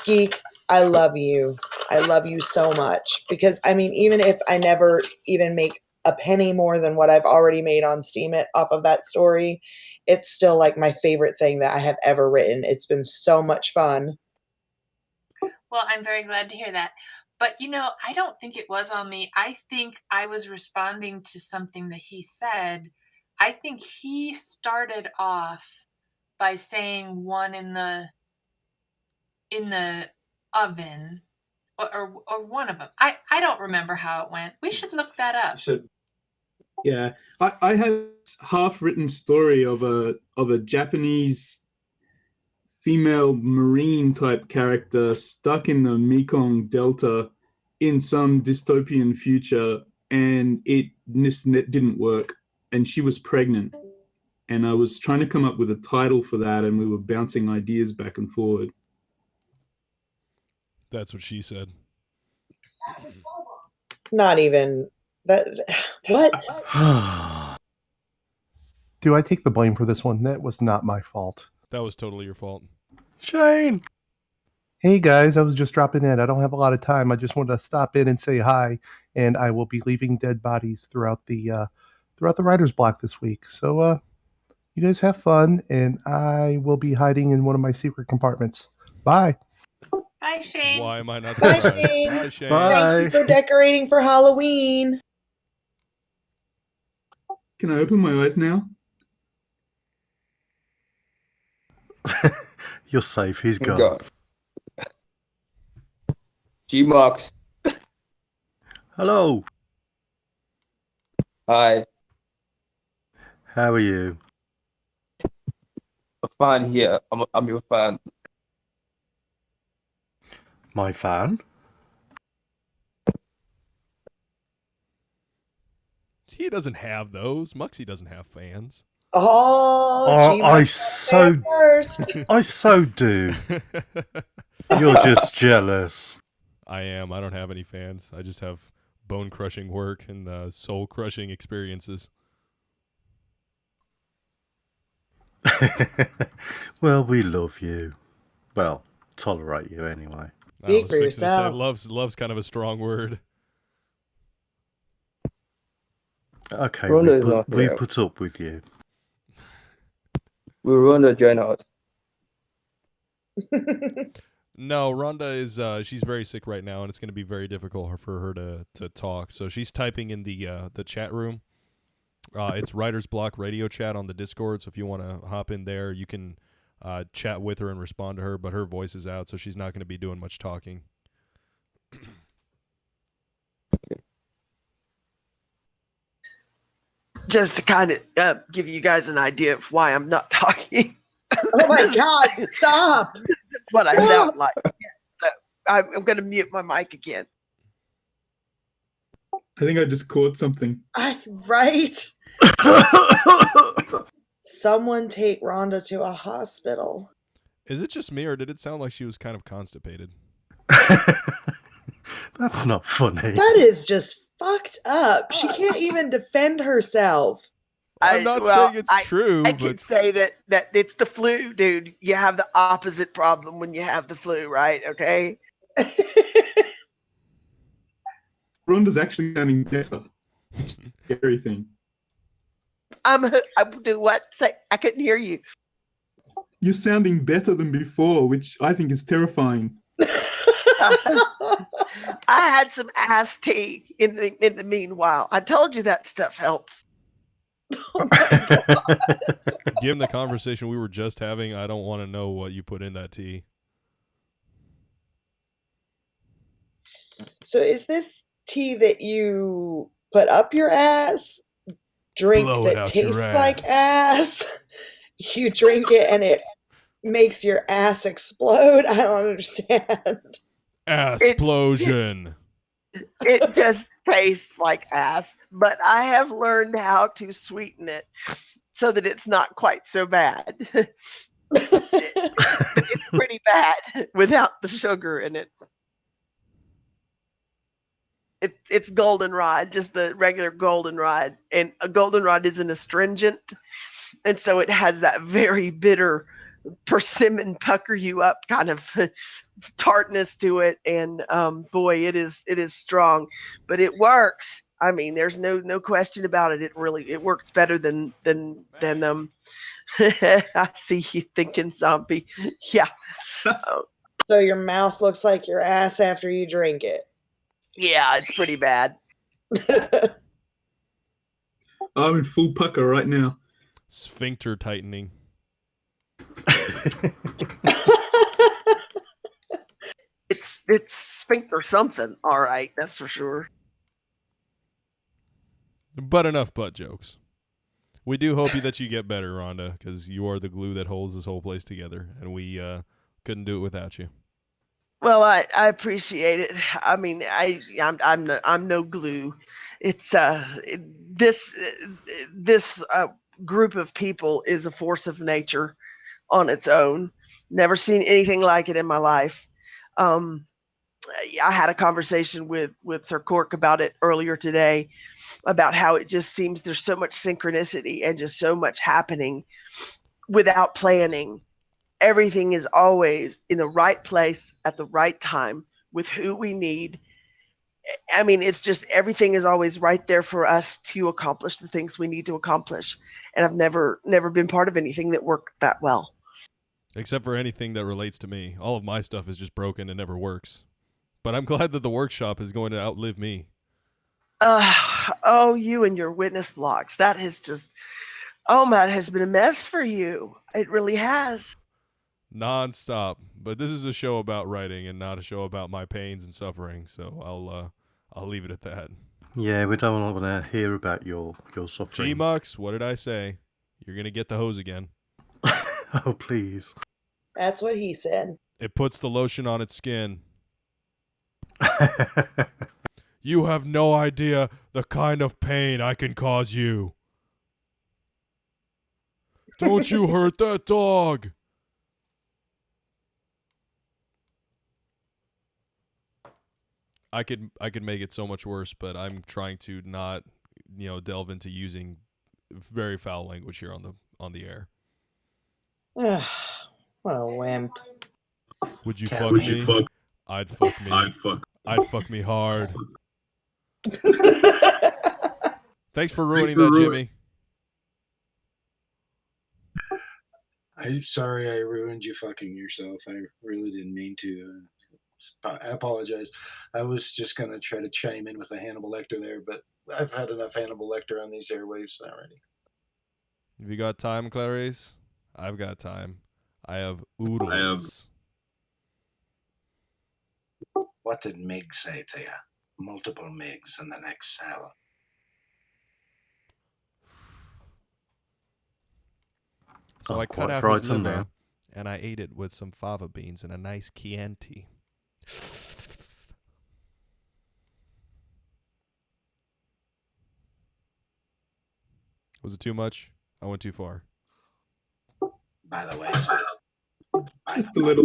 Geek, I love you. I love you so much because I mean, even if I never even make a penny more than what I've already made on Steam it off of that story, it's still like my favorite thing that I have ever written. It's been so much fun. Well, I'm very glad to hear that. But I don't think it was on me. I think I was responding to something that he said. I think he started off by saying one in the oven or one of them. I don't remember how it went. We should look that up. Yeah, I have a half-written story of a Japanese female marine type character stuck in the Mekong Delta in some dystopian future, and it just didn't work, and she was pregnant, and I was trying to come up with a title for that, and we were bouncing ideas back and forward. That's what she said. Not even that. What? Do I take the blame for this one? That was not my fault. That was totally your fault. Shane. Hey guys, I was just dropping in. I don't have a lot of time. I just wanted to stop in and say hi, and I will be leaving dead bodies throughout the writer's block this week. So you guys have fun, and I will be hiding in one of my secret compartments. Bye. Bye, Shane. Why am I not Bye, surprised? Shane. Bye, Shane. Bye. Thank you for decorating for Halloween. Can I open my eyes now? You're safe. He's He's gone. gone. G-Marks. Hello. Hi. How are you? A fan here. I'm your fan. My fan? He doesn't have those. Muxie doesn't have fans. Oh, Oh, G-Mark there first. I so do. You're just jealous. I am. I don't have any fans. I just have bone crushing work and soul crushing experiences. Well, we love you. Well, tolerate you anyway. I Speak was for fixing to say yourself. love's kind of a strong word. Okay, Rhonda is not we here. put up with you. Will Rhonda join us? No, Rhonda is she's very sick right now, and it's going to be very difficult for her to talk. So she's typing in the chat room. It's Writer's Block Radio Chat on the Discord. So if you want to hop in there, you can chat with her and respond to her. But her voice is out, so she's not going to be doing much talking. Just to kind of give you guys an idea of why I'm not talking. Oh my God, stop. That's what I sound like. So I'm going to mute my mic again. I think I just caught something. Right? Someone take Rhonda to a hospital. Is it just me, or did it sound like she was kind of constipated? That's not funny. That is just fucked up. She can't even defend herself. I'm not saying it's true. I can say that it's the flu, dude. You have the opposite problem when you have the flu, right? Okay. Rhonda's actually sounding better. Scary thing. I do what? Say, I couldn't hear you. You're sounding better than before, which I think is terrifying. I had some ass tea in the meanwhile. I told you that stuff helps. Oh my God. Given the conversation we were just having, I don't want to know what you put in that tea. So is this tea that you put up your ass? Drink Blow it that out your tastes like ass? You drink it and it makes your ass explode? I don't understand. Ass-plosion. It just tastes like ass, but I have learned how to sweeten it so that it's not quite so bad. It's pretty bad without the sugar in it. It's goldenrod, just the regular goldenrod, and a goldenrod is an astringent, and so it has that very bitter persimmon pucker you up kind of tartness to it, and boy, it is strong, but it works. I mean, there's no question about it. It works better than I see you thinking, zombie. Yeah. So your mouth looks like your ass after you drink it. Yeah, it's pretty bad. I'm in full pucker right now. Sphincter tightening. It's sphincter something, all right, that's for sure. But enough butt jokes. We do hope that you get better, Rhonda, because you are the glue that holds this whole place together, and we couldn't do it without you. Well, I appreciate it. I mean, I'm no glue. It's this group of people is a force of nature on its own. Never seen anything like it in my life. I had a conversation with Sir Cork about it earlier today, about how it just seems there's so much synchronicity and just so much happening without planning. Everything is always in the right place at the right time with who we need. I mean, it's just everything is always right there for us to accomplish the things we need to accomplish. And I've never been part of anything that worked that well. Except for anything that relates to me. All of my stuff is just broken and never works. But I'm glad that the workshop is going to outlive me. Oh, you and your witness blocks. That has been a mess for you. It really has. Non-stop. But this is a show about writing and not a show about my pains and suffering. So I'll leave it at that. Yeah, we don't want to hear about your suffering. G-Mux, what did I say? You're going to get the hose again. Oh, please. That's what he said. It puts the lotion on its skin. You have no idea the kind of pain I can cause you. Don't you hurt that dog. I could make it so much worse, but I'm trying to not, delve into using very foul language here on the air. Ugh, what a wimp. Would you Tell fuck me. Would you me? fuck? I'd fuck me. I'd fuck. I'd fuck me hard. Thanks for Thanks ruining for that, ruining. Jimmy. I'm sorry I ruined you fucking yourself. I really didn't mean to. I apologize. I was just going to try to chime in with the Hannibal Lecter there, but I've had enough Hannibal Lecter on these airwaves already. Have you got time, Clarice? I've got time. I have I have. oodles. What did Mig say to you? Multiple Migs in the next cell. So Not I cut quite out his frightened liver now. and I ate it with some fava beans and a nice Chianti. Was it too much? I went too far. By the way, Just a little.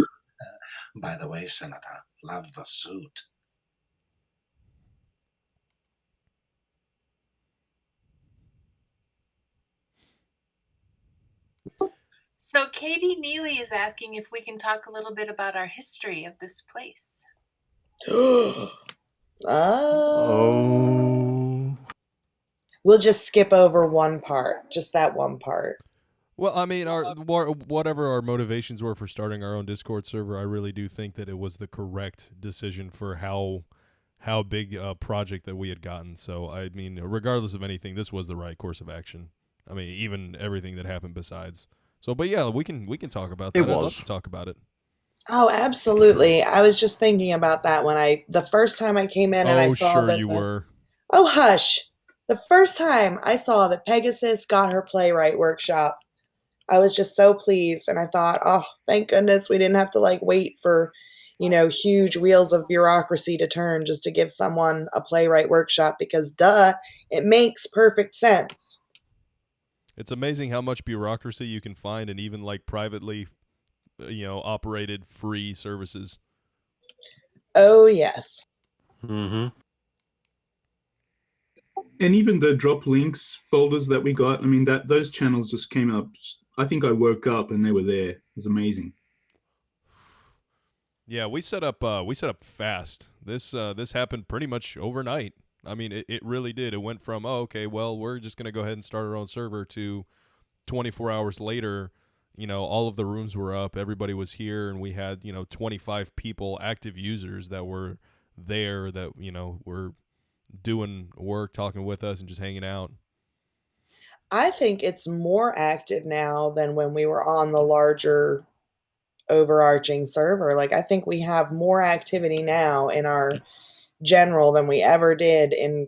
by the way, Senator, love the suit. So Katie Neely is asking if we can talk a little bit about our history of this place. Oh. We'll just skip over one part, just that one part. Well, I mean, whatever our motivations were for starting our own Discord server, I really do think that it was the correct decision for how big a project that we had gotten. So, I mean, regardless of anything, this was the right course of action. I mean, even everything that happened besides. So, but yeah, we can talk about that. It I'd love was. to talk about it. Oh, absolutely. I was just thinking about that when the first time I came in and I Oh, saw sure that you were. Oh, hush. The first time I saw that Pegasus got her playwright workshop, I was just so pleased. And I thought, oh, thank goodness we didn't have to wait for, huge wheels of bureaucracy to turn just to give someone a playwright workshop because, duh, it makes perfect sense. It's amazing how much bureaucracy you can find in even privately, operated free services. Oh, yes. Mm-hmm. And even the drop links folders that we got, I mean, those channels just came up. I think I woke up and they were there. It was amazing. Yeah, we set up fast. This happened pretty much overnight. I mean, it really did. It went from, oh, okay, well, we're just going to go ahead and start our own server to 24 hours later, all of the rooms were up, everybody was here, and we had, 25 people, active users that were there that, were doing work, talking with us, and just hanging out. I think it's more active now than when we were on the larger overarching server. I think we have more activity now in our general than we ever did in,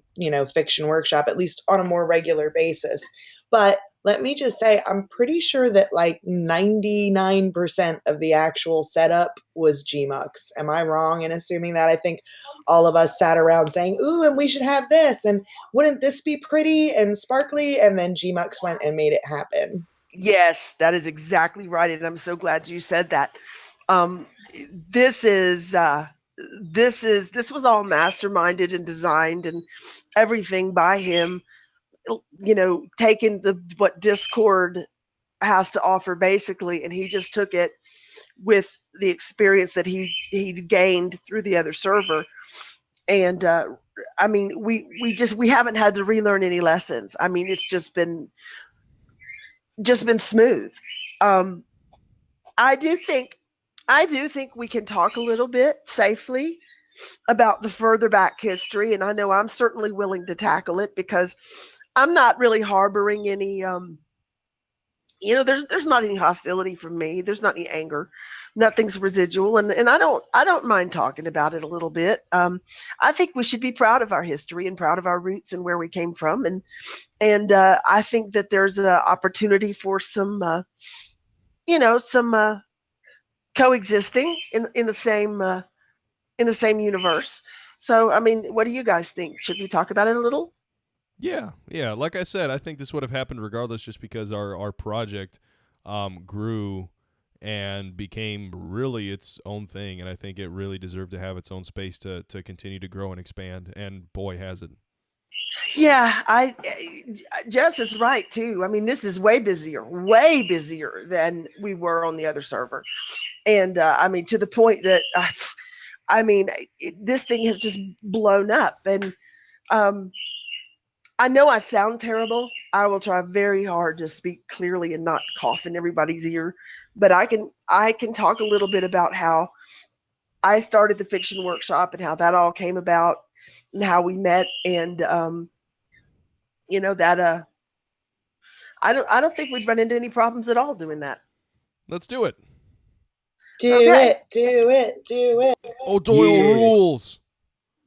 Fiction Workshop, at least on a more regular basis. But let me just say, I'm pretty sure that 99% of the actual setup was Gmux. Am I wrong in assuming that? I think all of us sat around saying, ooh, and we should have this, and wouldn't this be pretty and sparkly? And then Gmux went and made it happen. Yes, that is exactly right, and I'm so glad you said that. This was all masterminded and designed and everything by him. Taking what Discord has to offer basically, and he just took it with the experience that he gained through the other server. And I mean, we haven't had to relearn any lessons. I mean, it's just been smooth. Um, I do think we can talk a little bit safely about the further back history, and I know I'm certainly willing to tackle it because I'm not really harboring any there's not any hostility from me. There's not any anger. Nothing's residual, and I don't mind talking about it a little bit. I think we should be proud of our history and proud of our roots and where we came from, and I think that there's an opportunity for some some coexisting in the same universe. So, I mean, what do you guys think? Should we talk about it a little? Yeah. Like I said, I think this would have happened regardless, just because our project grew and became really its own thing, and I think it really deserved to have its own space to continue to grow and expand. And boy, has it. Yeah, Jess is right too. I mean, this is way busier than we were on the other server, and I mean to the point that I mean this thing has just blown up, and um, I know I sound terrible. I will try very hard to speak clearly and not cough in everybody's ear, but I can talk a little bit about how I started the fiction workshop and how that all came about and how we met, and that I don't think we'd run into any problems at all doing that. Let's do it. Do Okay. it, do it, do it. O'Doyle Yeah. rules.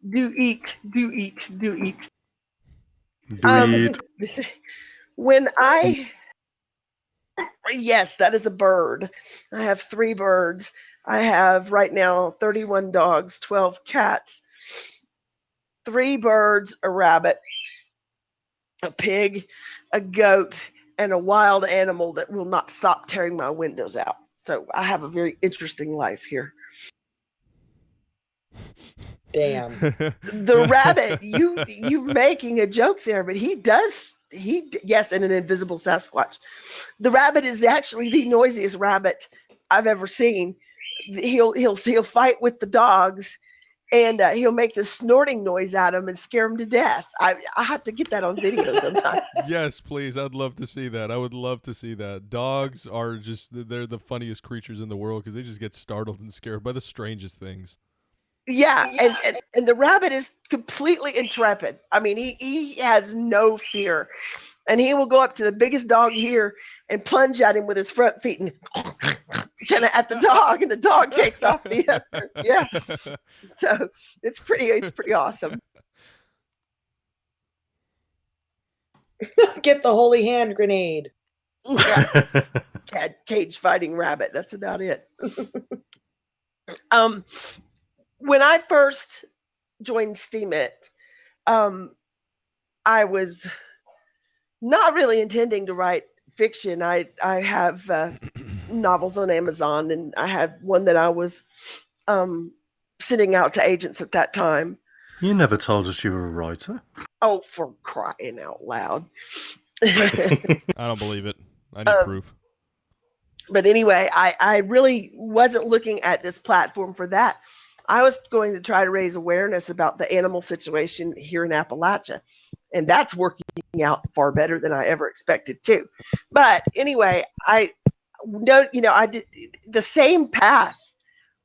Do eat, do eat, do eat. Do it. When I Yes, that is a bird. I have 3 birds. I have right now 31 dogs, 12 cats, 3 birds, a rabbit, a pig, a goat, and a wild animal that will not stop tearing my windows out. So I have a very interesting life here. Damn. The rabbit, you making a joke there, but yes, and an invisible Sasquatch. The rabbit is actually the noisiest rabbit I've ever seen. He'll fight with the dogs, and he'll make this snorting noise at them and scare them to death. I have to get that on video sometime. Yes, please. I'd love to see that. I would love to see that. Dogs are they're the funniest creatures in the world because they just get startled and scared by the strangest things. Yeah, and the rabbit is completely intrepid. I mean, he has no fear, and he will go up to the biggest dog here and plunge at him with his front feet and kind of at the dog, and the dog takes off the other. Yeah, so it's pretty awesome. Get the holy hand grenade. Yeah, cage fighting rabbit. That's about it. um, when I first joined Steemit, I was not really intending to write fiction. I have novels on Amazon, and I had one that I was sending out to agents at that time. You never told us you were a writer. Oh, for crying out loud! I don't believe it. I need proof. But anyway, I really wasn't looking at this platform for that. I was going to try to raise awareness about the animal situation here in Appalachia, and that's working out far better than I ever expected to. But anyway, I did the same path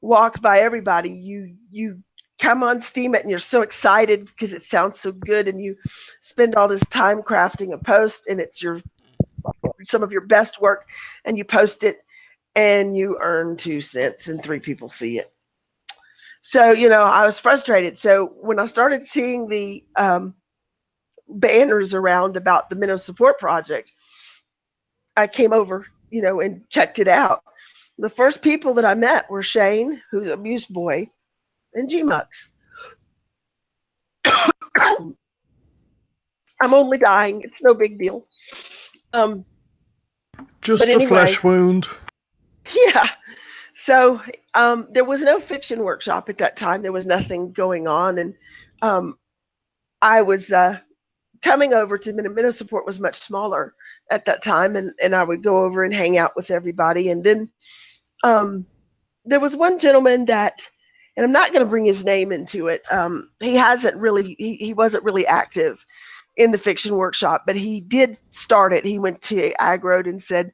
walked by everybody. You come on Steemit and you're so excited because it sounds so good, and you spend all this time crafting a post, and it's some of your best work, and you post it, and you earn 2 cents and 3 people see it. So I was frustrated. So when I started seeing the banners around about the Minnow Support Project, I came over, and checked it out. The first people that I met were Shane, who's a Muse boy, and G-Mux. I'm only dying. It's no big deal. Just But a flesh wound. Yeah. So there was no fiction workshop at that time. There was nothing going on, and I was coming over to Minnow Support was much smaller at that time, and I would go over and hang out with everybody. And then there was one gentleman that, and I'm not going to bring his name into it. He wasn't really active in the fiction workshop, but he did start it. He went to Agrode and said,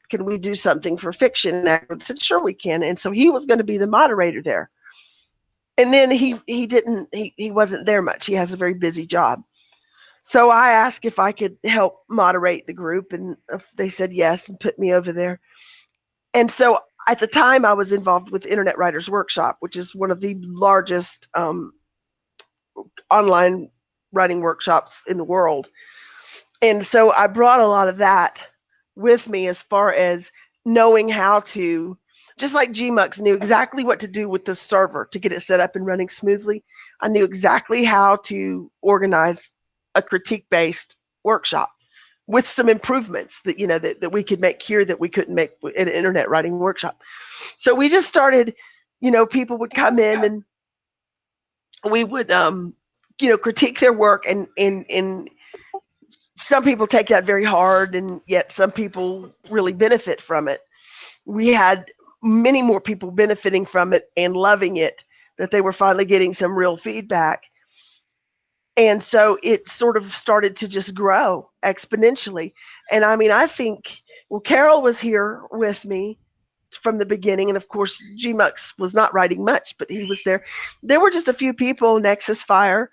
"Can we do something for fiction?" And Agrode said, "Sure, we can." And so he was going to be the moderator there. And then he wasn't there much. He has a very busy job. So I asked if I could help moderate the group, and they said yes and put me over there. And so at the time, I was involved with Internet Writers Workshop, which is one of the largest online writing workshops in the world. And so I brought a lot of that with me as far as knowing how to, just like Gmux knew exactly what to do with the server to get it set up and running smoothly. I knew exactly how to organize a critique-based workshop with some improvements that we could make here that we couldn't make in an internet writing workshop. So we just started, people would come in and we would critique their work, and some people take that very hard, and yet some people really benefit from it. We had many more people benefiting from it and loving it, that they were finally getting some real feedback. And so it sort of started to just grow exponentially. And I mean, I think, well, Carol was here with me from the beginning, and of course, GMUX was not writing much, but he was there. There were just a few people, Nexus Fire,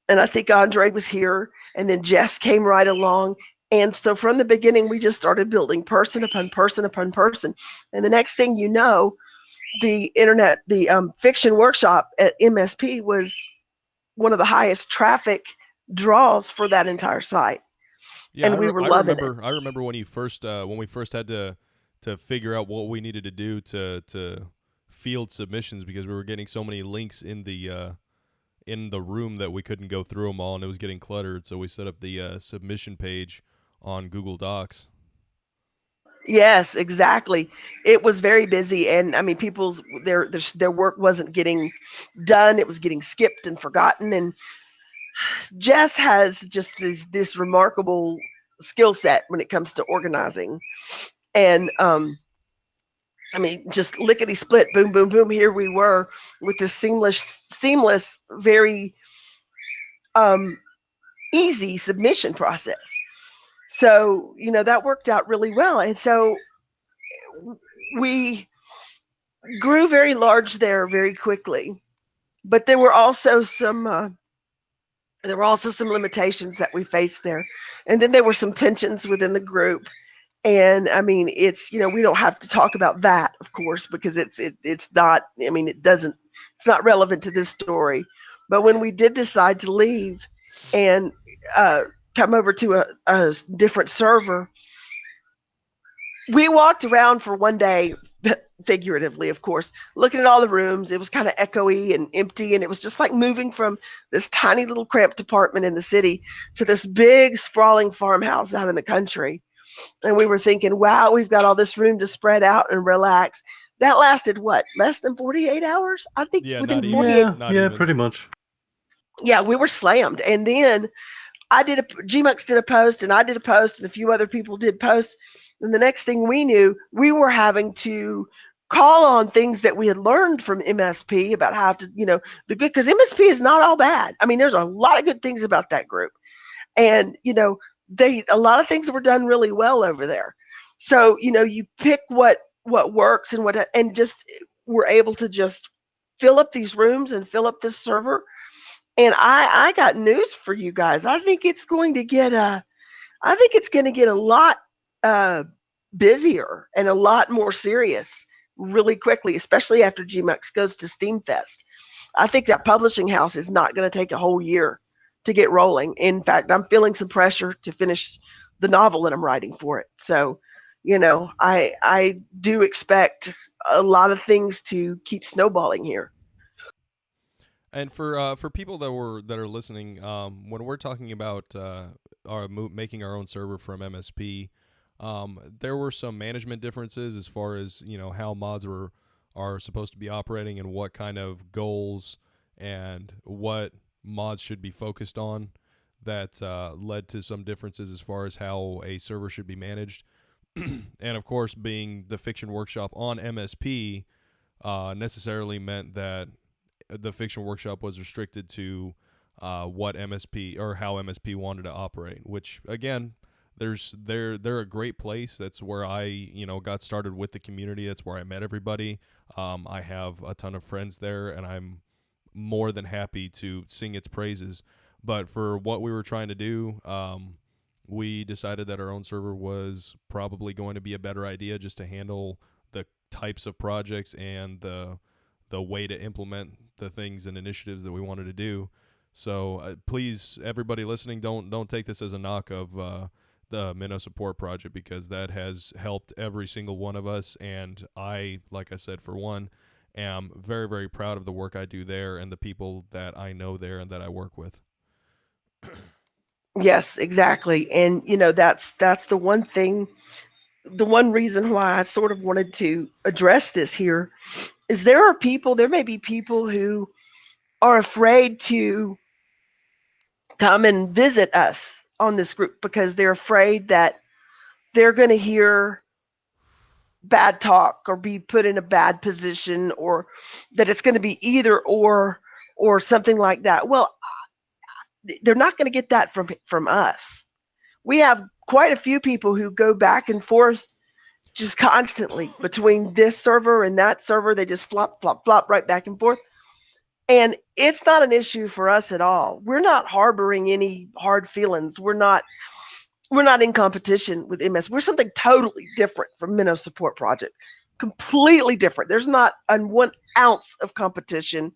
and I think Andre was here, and then Jess came right along. And so from the beginning, we just started building person upon person upon person. And the next thing you know, the fiction workshop at MSP was one of the highest traffic draws for that entire site, Yeah, and we were I loving it. remember. I remember when we first had to figure out what we needed to do to field submissions, because we were getting so many links in the room that we couldn't go through them all, and it was getting cluttered. So we set up the submission page on Google Docs. Yes, exactly. It was very busy, and I mean, people's their work wasn't getting done. It was getting skipped and forgotten. And Jess has just this remarkable skill set when it comes to organizing. And I mean, just lickety split, boom, boom, boom. Here we were with this seamless, very um, easy submission process. So that worked out really well, and so we grew very large there very quickly. But there were also some limitations that we faced there, and then there were some tensions within the group. And I mean, it's we don't have to talk about that, of course, because it's not. I mean, it's not relevant to this story. But when we did decide to leave and uh, come over to a different server, we walked around for one day, figuratively, of course, looking at all the rooms. It was kind of echoey and empty, and it was just like moving from this tiny little cramped apartment in the city to this big sprawling farmhouse out in the country. And we were thinking, wow, we've got all this room to spread out and relax. That lasted what, less than 48 hours? I think Yeah, within not even. 48. Yeah, Not yeah, even. pretty much. Yeah, we were slammed. And then GMUX did a post, and I did a post, and a few other people did posts. And the next thing we knew, we were having to call on things that we had learned from MSP about how to, be good, because MSP is not all bad. I mean, there's a lot of good things about that group. And, a lot of things were done really well over there. So, you pick what works and just we're able to just fill up these rooms and fill up this server. And I got news for you guys. I think it's going to get a lot uh, busier and a lot more serious really quickly, especially after GMUX goes to Steamfest. I think that publishing house is not going to take a whole year to get rolling. In fact, I'm feeling some pressure to finish the novel that I'm writing for it. So, I do expect a lot of things to keep snowballing here. And for people that are listening, when we're talking about making our own server from MSP, there were some management differences as far as how mods are supposed to be operating and what kind of goals and what mods should be focused on. That led to some differences as far as how a server should be managed. And of course, being the fiction workshop on MSP necessarily meant that the fiction workshop was restricted to what MSP or how MSP wanted to operate. Which again, they're a great place. That's where I got started with the community. That's where I met everybody. I have a ton of friends there, and I'm more than happy to sing its praises. But for what we were trying to do, we decided that our own server was probably going to be a better idea, just to handle the types of projects and the way to implement the things and initiatives that we wanted to do. So please, everybody listening, don't take this as a knock of the Minnow Support Project, because that has helped every single one of us. And I, like I said, for one, am very, very proud of the work I do there and the people that I know there and that I work with. Yes, exactly. And that's the one thing, the one reason why I sort of wanted to address this here is there may be people who are afraid to come and visit us on this group because they're afraid that they're going to hear bad talk or be put in a bad position, or that it's going to be either or something like that. Well, they're not going to get that from us. We have quite a few people who go back and forth just constantly between this server and that server. They just flop, flop, flop right back and forth. And it's not an issue for us at all. We're not harboring any hard feelings. We're not in competition with MS. We're something totally different from Minnow Support Project. Completely different. There's not 1 ounce of competition.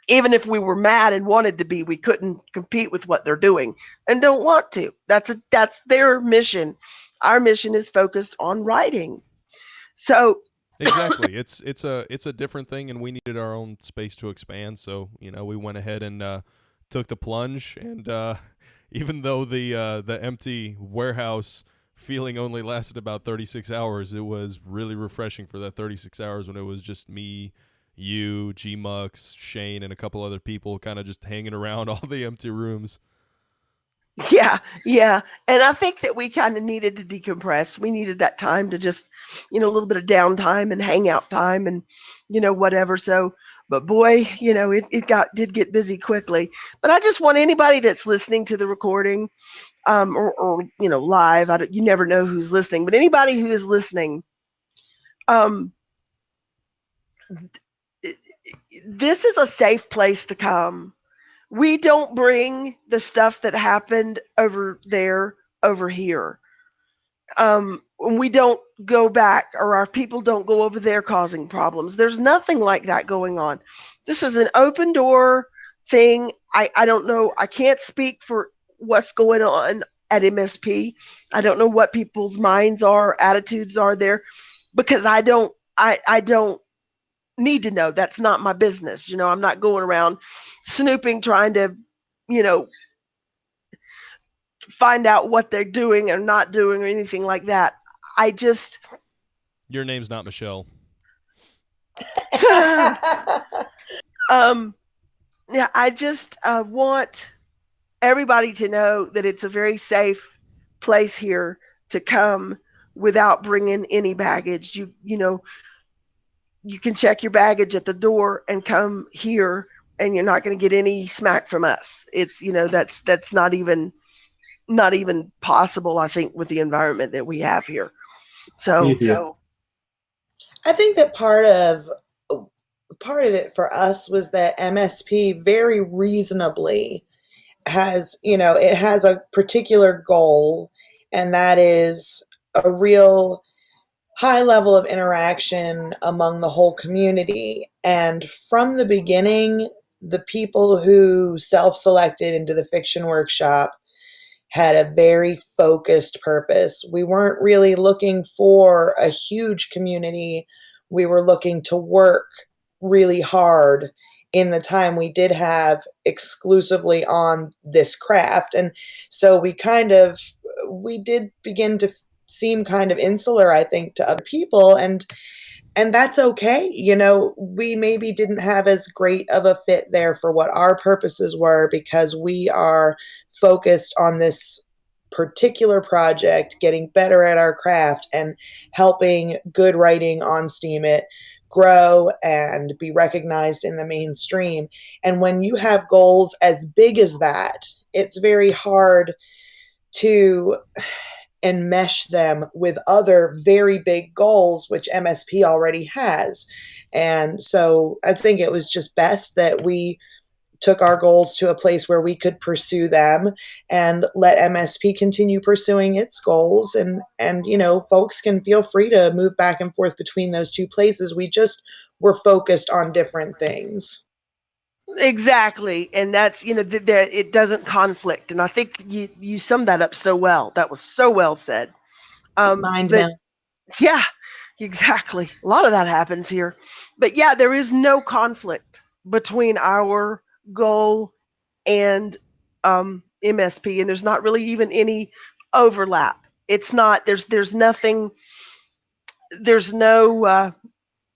Even if we were mad and wanted to be, we couldn't compete with what they're doing and don't want to. That's their mission. Our mission is focused on writing. So Exactly. It's a different thing, and we needed our own space to expand. So we went ahead and took the plunge. And even though the empty warehouse feeling only lasted about 36 hours, it was really refreshing for that 36 hours when it was just me, you, G Mux, Shane, and a couple other people kind of just hanging around all the empty rooms. yeah. And I think that we kind of needed to decompress. We needed that time to just, a little bit of downtime and hangout time and, whatever. So, but boy, did get busy quickly. But I just want anybody that's listening to the recording, or live. You never know who's listening, but anybody who is listening, um, this is a safe place to come. We don't bring the stuff that happened over there over here. We don't go back, or our people don't go over there causing problems. There's nothing like that going on. This is an open door thing. I don't know. I can't speak for what's going on at MSP. I don't know what people's minds are, attitudes are there, because I don't need to know. That's not my business. I'm not going around snooping, trying to, you know, find out what they're doing or not doing or anything like that. I just, Your name's not Michelle. um, yeah, I just want everybody to know that it's a very safe place here to come without bringing any baggage. You can check your baggage at the door and come here, and you're not going to get any smack from us. It's that's not even possible, I think, with the environment that we have here. So Yeah. I think that part of it for us was that MSP very reasonably has, it has a particular goal, and that is a real high level of interaction among the whole community. And from the beginning, the people who self-selected into the fiction workshop had a very focused purpose. We weren't really looking for a huge community. We were looking to work really hard in the time we did have exclusively on this craft. And so we did begin to seem kind of insular, I think, to other people. And that's okay. We maybe didn't have as great of a fit there for what our purposes were, because we are focused on this particular project, getting better at our craft and helping good writing on Steemit grow and be recognized in the mainstream. And when you have goals as big as that, it's very hard to enmesh them with other very big goals, which MSP already has. And so I think it was just best that we took our goals to a place where we could pursue them and let MSP continue pursuing its goals. And folks can feel free to move back and forth between those two places. We just were focused on different things. exactly, and that's there it doesn't conflict, and I think you summed that up so well. That was so well said. Mind But meld. yeah, exactly. A lot of that happens here. But yeah, there is no conflict between our goal and MSP, and there's not really even any overlap. It's not. There's nothing. There's no.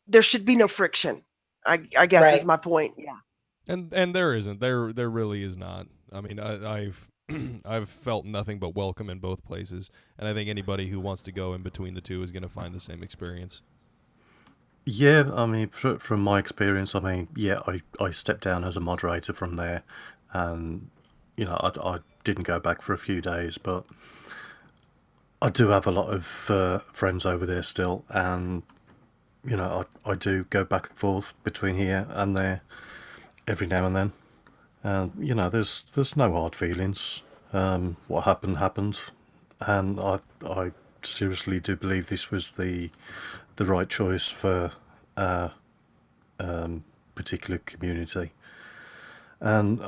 There should be no friction. I guess is Right. my point. Yeah. And there isn't. There really is not. I mean, I've I've felt nothing but welcome in both places, and I think anybody who wants to go in between the two is going to find the same experience. Yeah, I mean, from my experience, I mean, yeah, I stepped down as a moderator from there, and I didn't go back for a few days, but I do have a lot of friends over there still, and I do go back and forth between here and there every now and then, and there's no hard feelings. What happened happened, and I seriously do believe this was the right choice for our particular community. And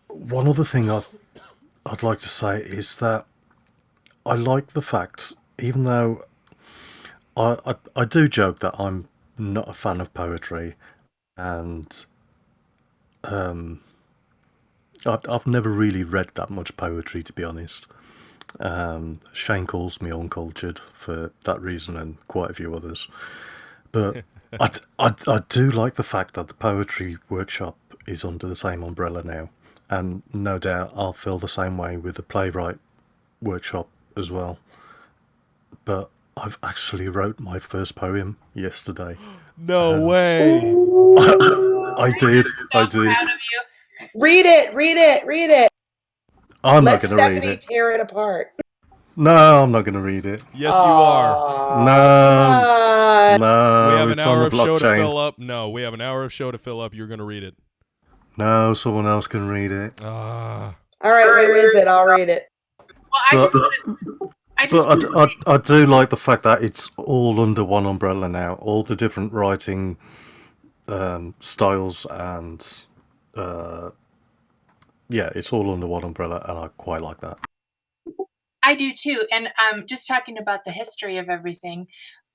one other thing I'd like to say is that I like the fact, even though I do joke that I'm not a fan of poetry, and I've never really read that much poetry, to be honest. Shane calls me uncultured for that reason and quite a few others. But I do like the fact that the poetry workshop is under the same umbrella now, and no doubt I'll feel the same way with the playwright workshop as well. But I've actually wrote my first poem yesterday. No way. I did. So I did. proud of you. Read it, read it, read it. I'm Let not going to read Stephanie it. tear it apart. No, I'm not going to read it. Yes, you are. Aw, No. come on. No, We have an it's on hour the of show to blockchain. fill up. No, we have an hour of show to fill up. You're going to read it. No, someone else can read it. Ah. All right, where is it? I'll read it. Well, I do like the fact that it's all under one umbrella now. All the different writing styles and yeah, it's all under one umbrella, and I quite like that. I do too. And just talking about the history of everything,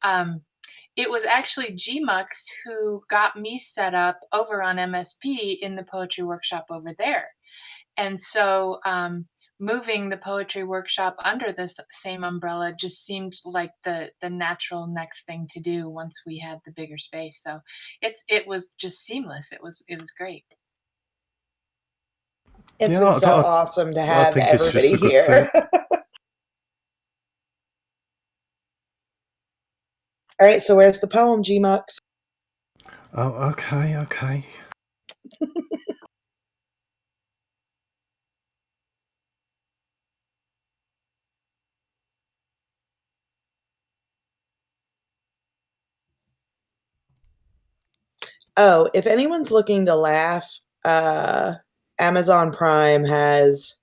it was actually GMUX who got me set up over on MSP in the poetry workshop over there. And so moving the poetry workshop under this same umbrella just seemed like the natural next thing to do once we had the bigger space. So it was just seamless. It was great. It's been so awesome to have think it's just everybody a good here. fit. All right, so where's the poem, GMUX? Oh, okay. Oh, if anyone's looking to laugh, Amazon Prime has,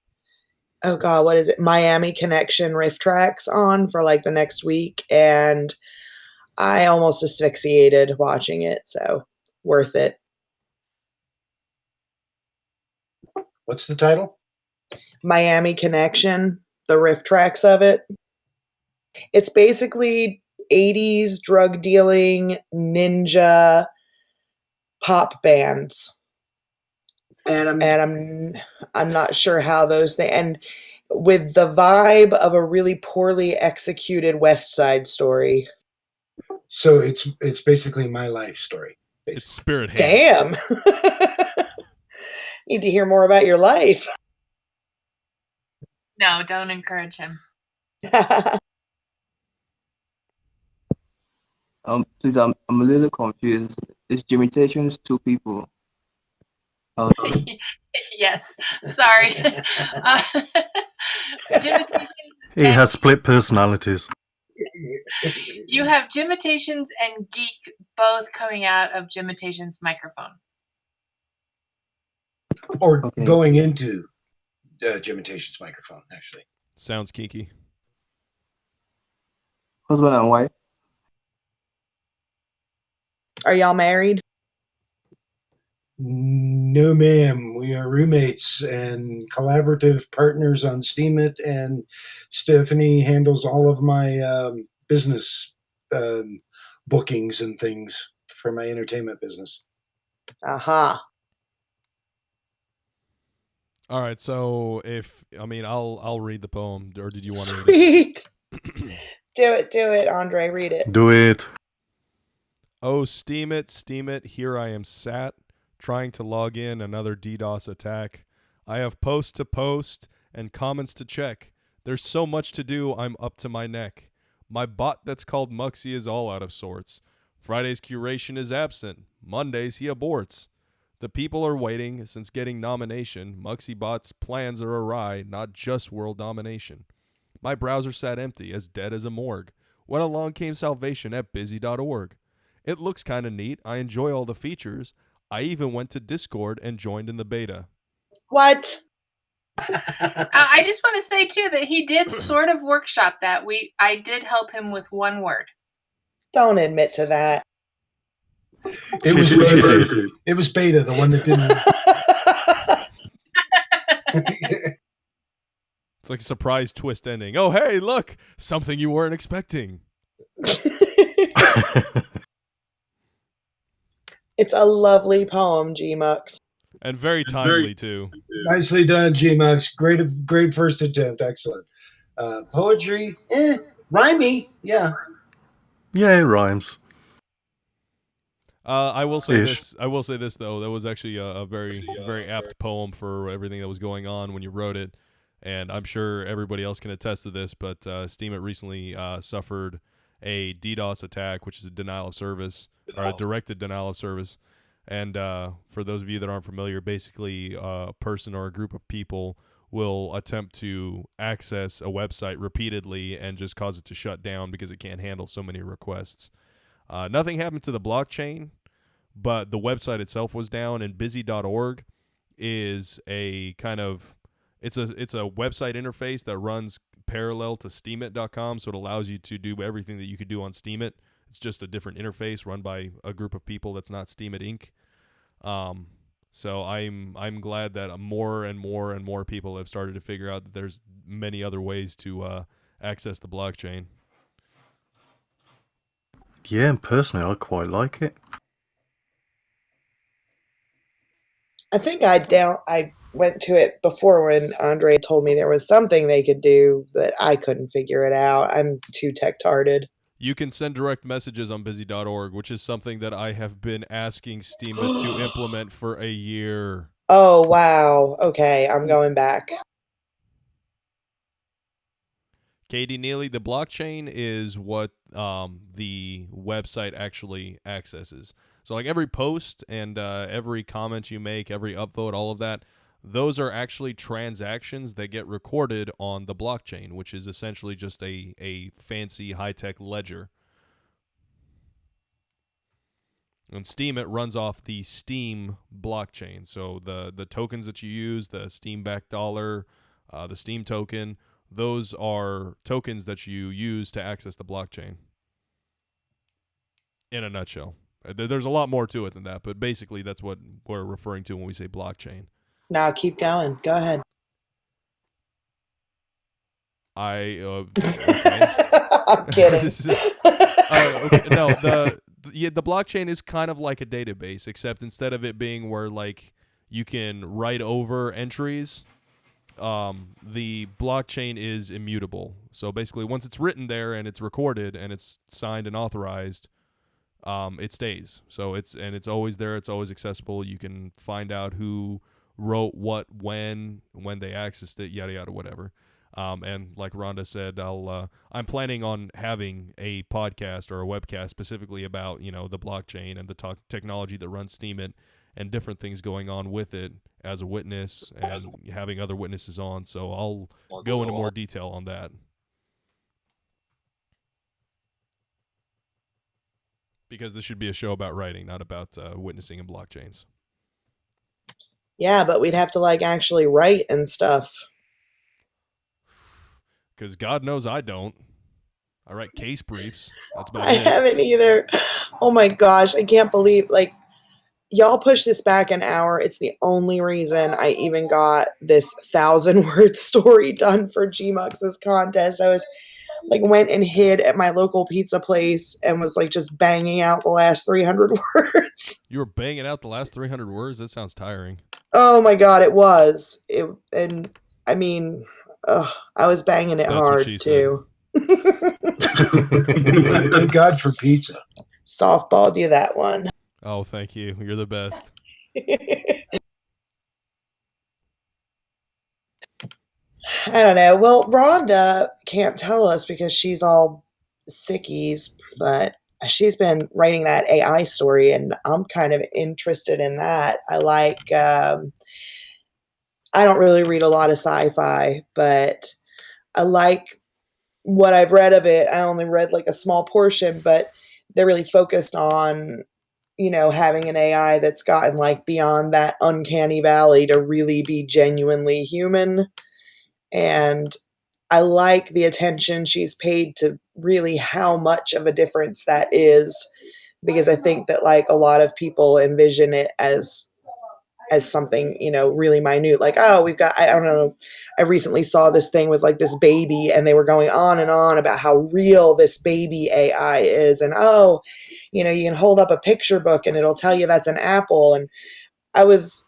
oh God, what is it? Miami Connection riff tracks on for like the next week, and I almost asphyxiated watching it, so worth it. What's the title? Miami Connection, the riff tracks of it. It's basically 80s drug dealing ninja pop bands. And I'm not sure how those things, and with the vibe of a really poorly executed West Side Story. So it's basically my life story. Basically. It's Spirit Hands. Damn. Need to hear more about your life. No, don't encourage him. Please, I'm a little confused. Is Jimitations two people? Yes, sorry. He has split personalities. You have Jimitations and Geek both coming out of Jimitations' microphone. Or going into Jimitation's microphone, actually. Sounds kinky. Husband and wife? Are y'all married? No, ma'am. We are roommates and collaborative partners on Steemit, and Stephanie handles all of my business bookings and things for my entertainment business. Aha. All right, so I'll read the poem, or did you want to read it? Sweet. Do it, Andre. Read it. Do it. Oh, steam it, here I am sat, trying to log in, another DDoS attack. I have posts to post and comments to check. There's so much to do, I'm up to my neck. My bot that's called Muxie is all out of sorts. Friday's curation is absent. Mondays he aborts. The people are waiting since getting nomination. Muxie bot's plans are awry, not just world domination. My browser sat empty, as dead as a morgue, when along came salvation at busy.org. It looks kinda neat. I enjoy all the features. I even went to Discord and joined in the beta. What? I just want to say too that he did sort of workshop that. I did help him with one word. Don't admit to that. It was beta. It was beta, the one that didn't. It's like a surprise twist ending. Oh, hey, look, something you weren't expecting. It's a lovely poem, G-Mux. And very timely, too. Nicely done, G-Mux. Great first attempt. Excellent. Poetry, rhymey, yeah. Yeah, it rhymes. I will say Ish. this. I will say this though. That was actually a very apt poem for everything that was going on when you wrote it, and I'm sure everybody else can attest to this. But Steemit recently suffered a DDoS attack, which is a denial of service or a directed denial of service. And for those of you that aren't familiar, basically a person or a group of people will attempt to access a website repeatedly and just cause it to shut down because it can't handle so many requests. Nothing happened to the blockchain, but the website itself was down, and busy.org is a kind of it's a website interface that runs parallel to steemit.com, so it allows you to do everything that you could do on Steemit. It's just a different interface run by a group of people that's not Steemit Inc. So I'm glad that more and more people have started to figure out that there's many other ways to access the blockchain. Yeah, and personally, I quite like it. I think I went to it before when Andre told me there was something they could do that I couldn't figure it out. I'm too tech-tarded. You can send direct messages on busy.org, which is something that I have been asking Steemit to implement for a year. Oh, wow. Okay, I'm going back. Katie Neely, the blockchain is what the website actually accesses. So like every post and every comment you make, every upvote, all of that, those are actually transactions that get recorded on the blockchain, which is essentially just a fancy high-tech ledger. And Steemit runs off the Steem blockchain. So the tokens that you use, the Steam-backed dollar, the Steem token, those are tokens that you use to access the blockchain. In a nutshell. There's a lot more to it than that, but basically that's what we're referring to when we say blockchain. Now keep going. Go ahead. Okay. I'm kidding. Okay, no, the blockchain is kind of like a database, except instead of it being where like you can write over entries, the blockchain is immutable. So basically, once it's written there and it's recorded and it's signed and authorized, it stays. So it's always there. It's always accessible. You can find out who wrote what, when they accessed it, yada yada, whatever. And like Rhonda said, I'm planning on having a podcast or a webcast specifically about the blockchain and the technology that runs Steemit and different things going on with it as a witness and having other witnesses on. So I'll go into more detail on that. Because this should be a show about writing, not about witnessing in blockchains. Yeah, but we'd have to actually write and stuff. Because God knows I don't. I write case briefs. That's about I it. haven't either. Oh my gosh, I can't believe y'all pushed this back an hour. It's the only reason I even got this 1,000-word story done for Gmux's contest. I was went and hid at my local pizza place and was just banging out the last 300 words. You were banging out the last 300 words? That sounds tiring. Oh my god, it was. I was banging it That's hard too. Thank God for pizza. Softballed you that one. Oh, thank you. You're the best. I don't know. Well, Rhonda can't tell us because she's all sickies, but she's been writing that AI story, and I'm kind of interested in that. I don't really read a lot of sci-fi, but I like what I've read of it. I only read like a small portion, but they're really focused on, having an AI that's gotten like beyond that uncanny valley to really be genuinely human. And I like the attention she's paid to really how much of a difference that is, because I think that like a lot of people envision it as something, really minute. Like, oh, we've got, I don't know. I recently saw this thing with like this baby, and they were going on and on about how real this baby AI is. And, oh, you can hold up a picture book and it'll tell you that's an apple. And I was,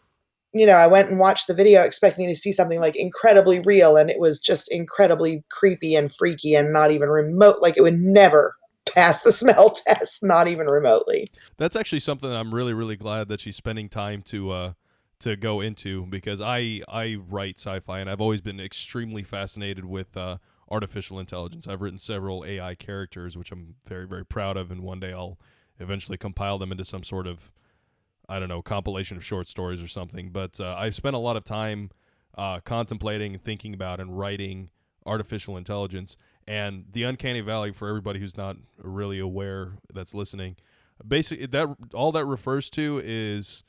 I went and watched the video expecting to see something like incredibly real. And it was just incredibly creepy and freaky and not even remote. Like it would never pass the smell test, not even remotely. That's actually something I'm really, really glad that she's spending time to go into, because I write sci-fi and I've always been extremely fascinated with artificial intelligence. I've written several AI characters, which I'm very, very proud of, and one day I'll eventually compile them into some sort of, I don't know, compilation of short stories or something. But I've spent a lot of time contemplating and thinking about and writing artificial intelligence. And the uncanny valley, for everybody who's not really aware that's listening, basically that all that refers to is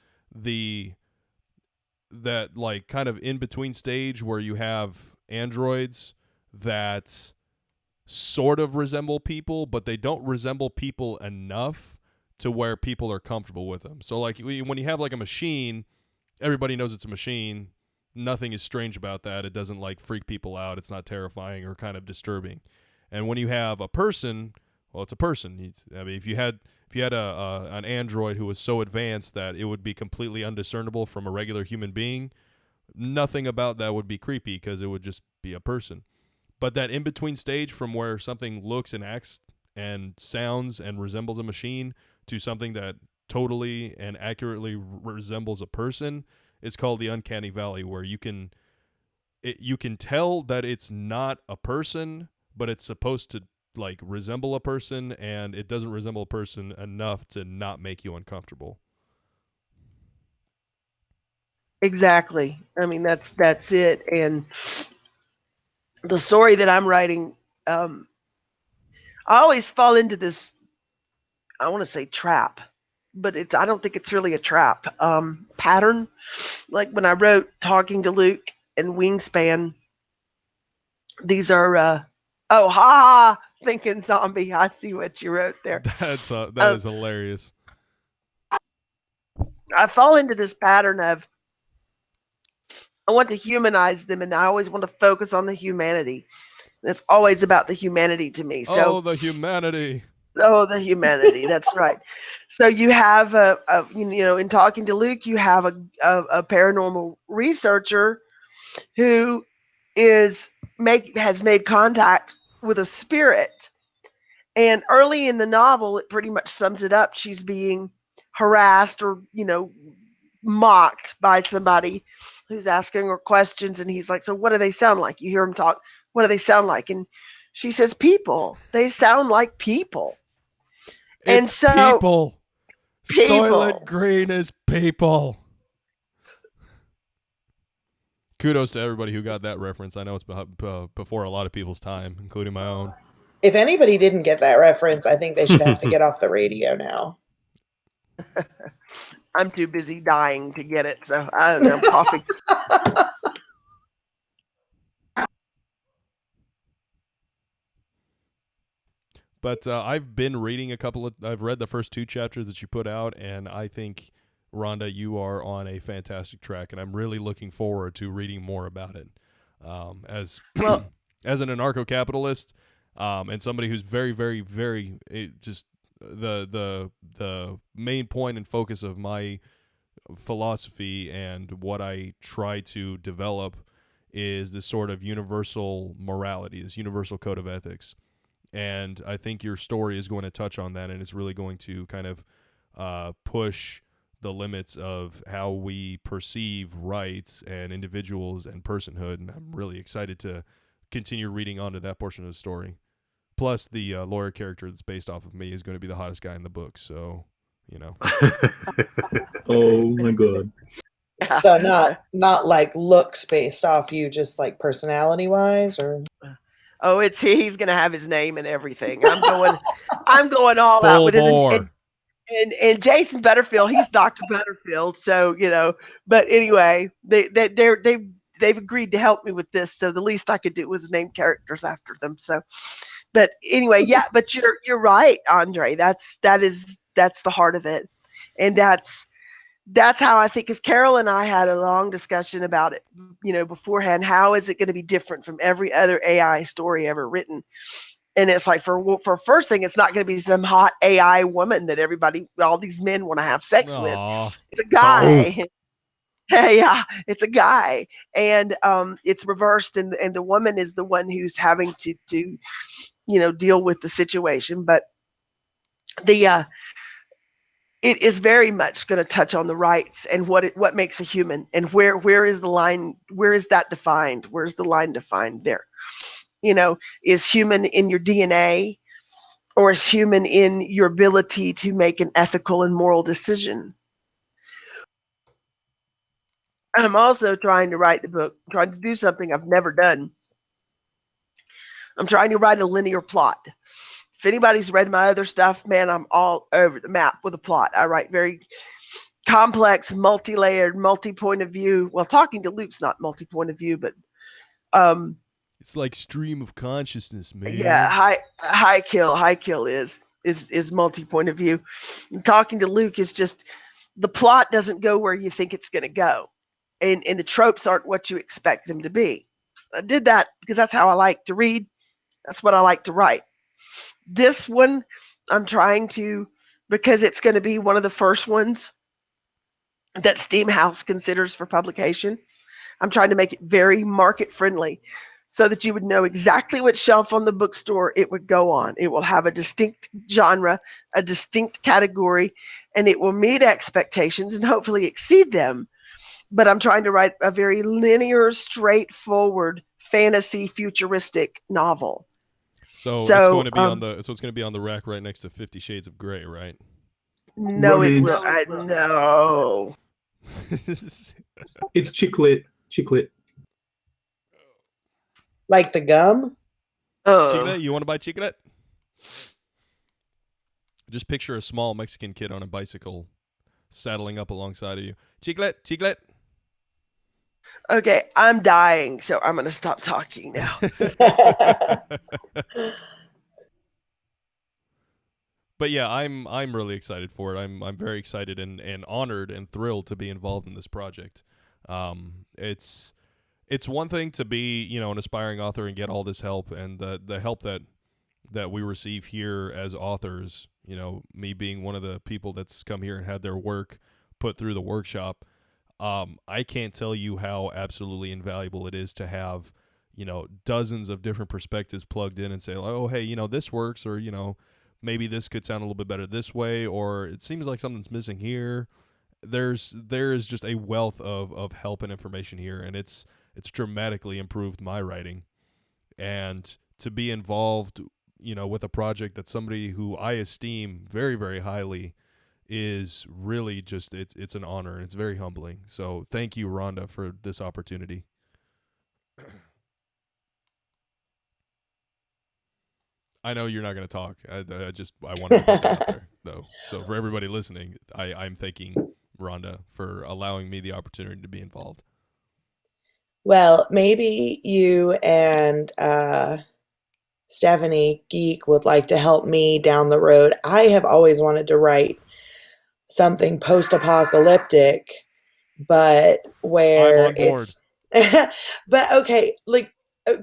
that like kind of in between stage where you have androids that sort of resemble people, but they don't resemble people enough to where people are comfortable with them. So like when you have like a machine, everybody knows it's a machine. Nothing is strange about that. It doesn't like freak people out. It's not terrifying or kind of disturbing. And when you have a person, well, it's a person. I mean, if you had an android who was so advanced that it would be completely undiscernible from a regular human being, nothing about that would be creepy because it would just be a person. But that in between stage from where something looks and acts and sounds and resembles a machine to something that totally and accurately resembles a person is called the uncanny valley, where you can tell that it's not a person, but it's supposed to like resemble a person, and it doesn't resemble a person enough to not make you uncomfortable. Exactly. I mean, that's it. And the story that I'm writing, I always fall into this, I want to say trap, but I don't think it's really a trap, pattern. Like when I wrote Talking to Luke and Wingspan, these are, oh, ha ha, thinking zombie. I see what you wrote there. That is hilarious. I fall into this pattern of, I want to humanize them, and I always want to focus on the humanity. It's always about the humanity to me. So, the humanity. oh, the humanity. That's right. So you have in Talking to Luke, you have a paranormal researcher who has made contact with a spirit. And early in the novel, it pretty much sums it up. She's being harassed or, mocked by somebody who's asking her questions. And he's like, so what do they sound like? You hear him talk. What do they sound like? And she says, people. They sound like people. It's and so people. Soylent Green is people. Kudos to everybody who got that reference. I know it's before a lot of people's time, including my own. If anybody didn't get that reference, I think they should have to get off the radio now. I'm too busy dying to get it, so I don't know. I'm coughing. But I've been reading I've read the first 2 chapters that you put out, and I think, Rhonda, you are on a fantastic track, and I'm really looking forward to reading more about it. As as an anarcho-capitalist, and somebody who's very, very, very just the main point and focus of my philosophy and what I try to develop is this sort of universal morality, this universal code of ethics. And I think your story is going to touch on that, and it's really going to kind of push the limits of how we perceive rights and individuals and personhood. And I'm really excited to continue reading on to that portion of the story. Plus, the lawyer character that's based off of me is going to be the hottest guy in the book. So, you know. Oh my god. So not like looks based off you, just like personality wise, or Oh, he's gonna have his name and everything. I'm going all out Full with his bore. and Jason Butterfield. He's Dr. Butterfield. So but anyway, they've agreed to help me with this. So the least I could do was name characters after them. So, but anyway, yeah. But you're right, Andre. That's the heart of it, and that's how I think, because Carol and I had a long discussion about it, beforehand. How is it going to be different from every other AI story ever written? And it's like, for first thing, it's not going to be some hot AI woman that all these men want to have sex with. Aw. It's a guy. Yeah, it's a guy, and it's reversed, and the woman is the one who's having to deal with the situation. But the it is very much going to touch on the rights and what makes a human, and where is the line, where is that defined, where's the line defined there. Is human in your DNA, or is human in your ability to make an ethical and moral decision? I'm also trying to write the book, trying to do something I've never done. I'm trying to write a linear plot. If anybody's read my other stuff, man, I'm all over the map with a plot. I write very complex, multi-layered, multi-point of view. Well, talking to Luke's not multi-point of view, but It's like stream of consciousness, man. yeah, high kill is multi-point of view. And talking to Luke is just, the plot doesn't go where you think it's going to go, and the tropes aren't what you expect them to be. I did that because that's how I like to read. That's what I like to write. This one, I'm trying to, because it's going to be one of the first ones that Steamhouse considers for publication. I'm trying to make it very market friendly, so that you would know exactly what shelf on the bookstore it would go on. It will have a distinct genre, a distinct category, and it will meet expectations and hopefully exceed them. But I'm trying to write a very linear, straightforward, fantasy, futuristic novel. So it's So going to be it's going to be on the rack right next to 50 Shades of Grey, right? no, it will. Romance. No. It's chick-lit. like the gum. Chiclet, you want to buy chiclet? Just picture a small Mexican kid on a bicycle saddling up alongside of you. Chiclet. Okay, I'm dying, so I'm going to stop talking now. But yeah, I'm really excited for it. I'm very excited and honored and thrilled to be involved in this project. It's one thing to be, an aspiring author and get all this help, and the help that we receive here as authors, me being one of the people that's come here and had their work put through the workshop. I can't tell you how absolutely invaluable it is to have, dozens of different perspectives plugged in and say, oh, hey, this works, or, maybe this could sound a little bit better this way, or it seems like something's missing here. There is just a wealth of help and information here, and it's dramatically improved my writing. And to be involved, with a project that somebody who I esteem very, very highly is really just, it's an honor, and it's very humbling. So thank you, Rhonda, for this opportunity. I know you're not going to talk. I wanted to put that out there, though. So for everybody listening, I'm thanking Rhonda for allowing me the opportunity to be involved. Well, maybe you and Stephanie Geek would like to help me down the road. I have always wanted to write something post-apocalyptic, but where I'm on board. it's but okay, like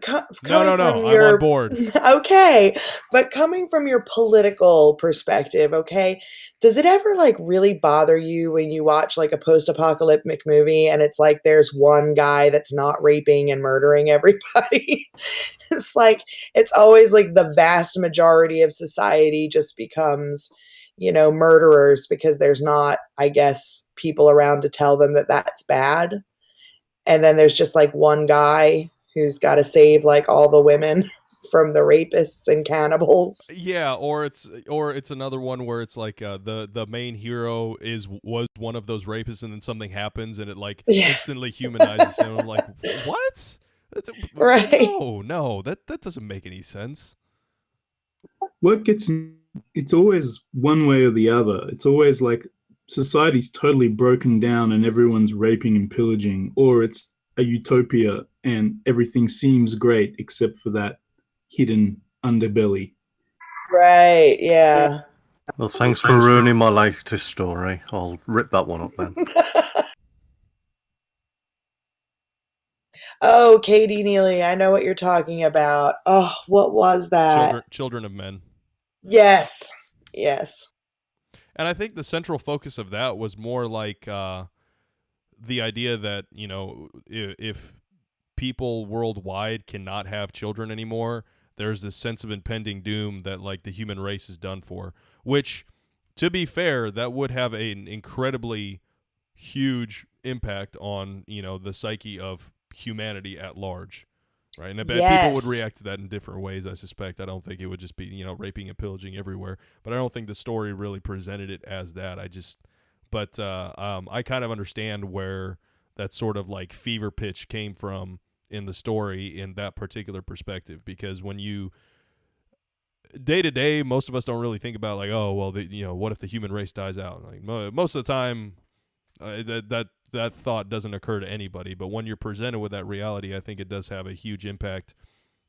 coming No. from I'm your on board. okay, but coming from your political perspective, okay, does it ever like really bother you when you watch like a post-apocalyptic movie and it's like there's one guy that's not raping and murdering everybody? It's like it's always like the vast majority of society just becomes, murderers because there's not, I guess, people around to tell them that that's bad. And then there's just like one guy who's got to save like all the women from the rapists and cannibals. Yeah, or it's another one where it's like the main hero was one of those rapists, and then something happens, and it like Yeah. instantly humanizes him. I'm like, what? Right. No, that doesn't make any sense. It's always one way or the other. It's always like society's totally broken down and everyone's raping and pillaging, or it's a utopia and everything seems great except for that hidden underbelly. Right. Yeah. Well, thanks for ruining my latest story. I'll rip that one up then. Oh, Katie Neely, I know what you're talking about. Oh, what was that? Children of Men. Yes. Yes. And I think the central focus of that was more like the idea that, if people worldwide cannot have children anymore, there's this sense of impending doom that like the human race is done for, which, to be fair, that would have an incredibly huge impact on, the psyche of humanity at large. Right. And I bet people would Yes. react to that in different ways, I suspect. I don't think it would just be, raping and pillaging everywhere. But I don't think the story really presented it as that. I kind of understand where that sort of like fever pitch came from in the story in that particular perspective. Because when you, day to day, most of us don't really think about like, oh, well, what if the human race dies out? Like most of the time, that thought doesn't occur to anybody. But when you're presented with that reality, I think it does have a huge impact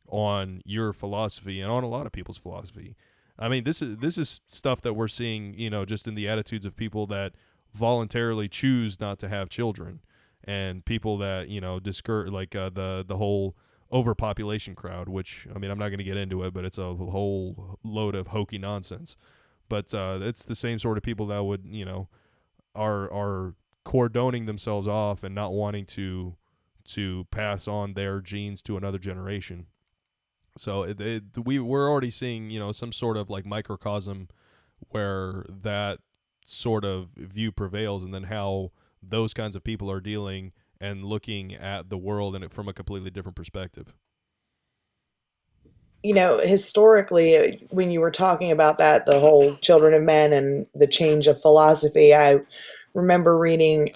on your philosophy and on a lot of people's philosophy. I mean, this is stuff that we're seeing, just in the attitudes of people that voluntarily choose not to have children, and people that discourage like the whole overpopulation crowd. Which, I mean, I'm not going to get into it, but it's a whole load of hokey nonsense. But it's the same sort of people that would are cordoning themselves off and not wanting to pass on their genes to another generation. So we're already seeing some sort of like microcosm where that sort of view prevails, and then how those kinds of people are dealing and looking at the world and it from a completely different perspective. Historically, when you were talking about that, the whole Children of Men and the change of philosophy, I remember reading,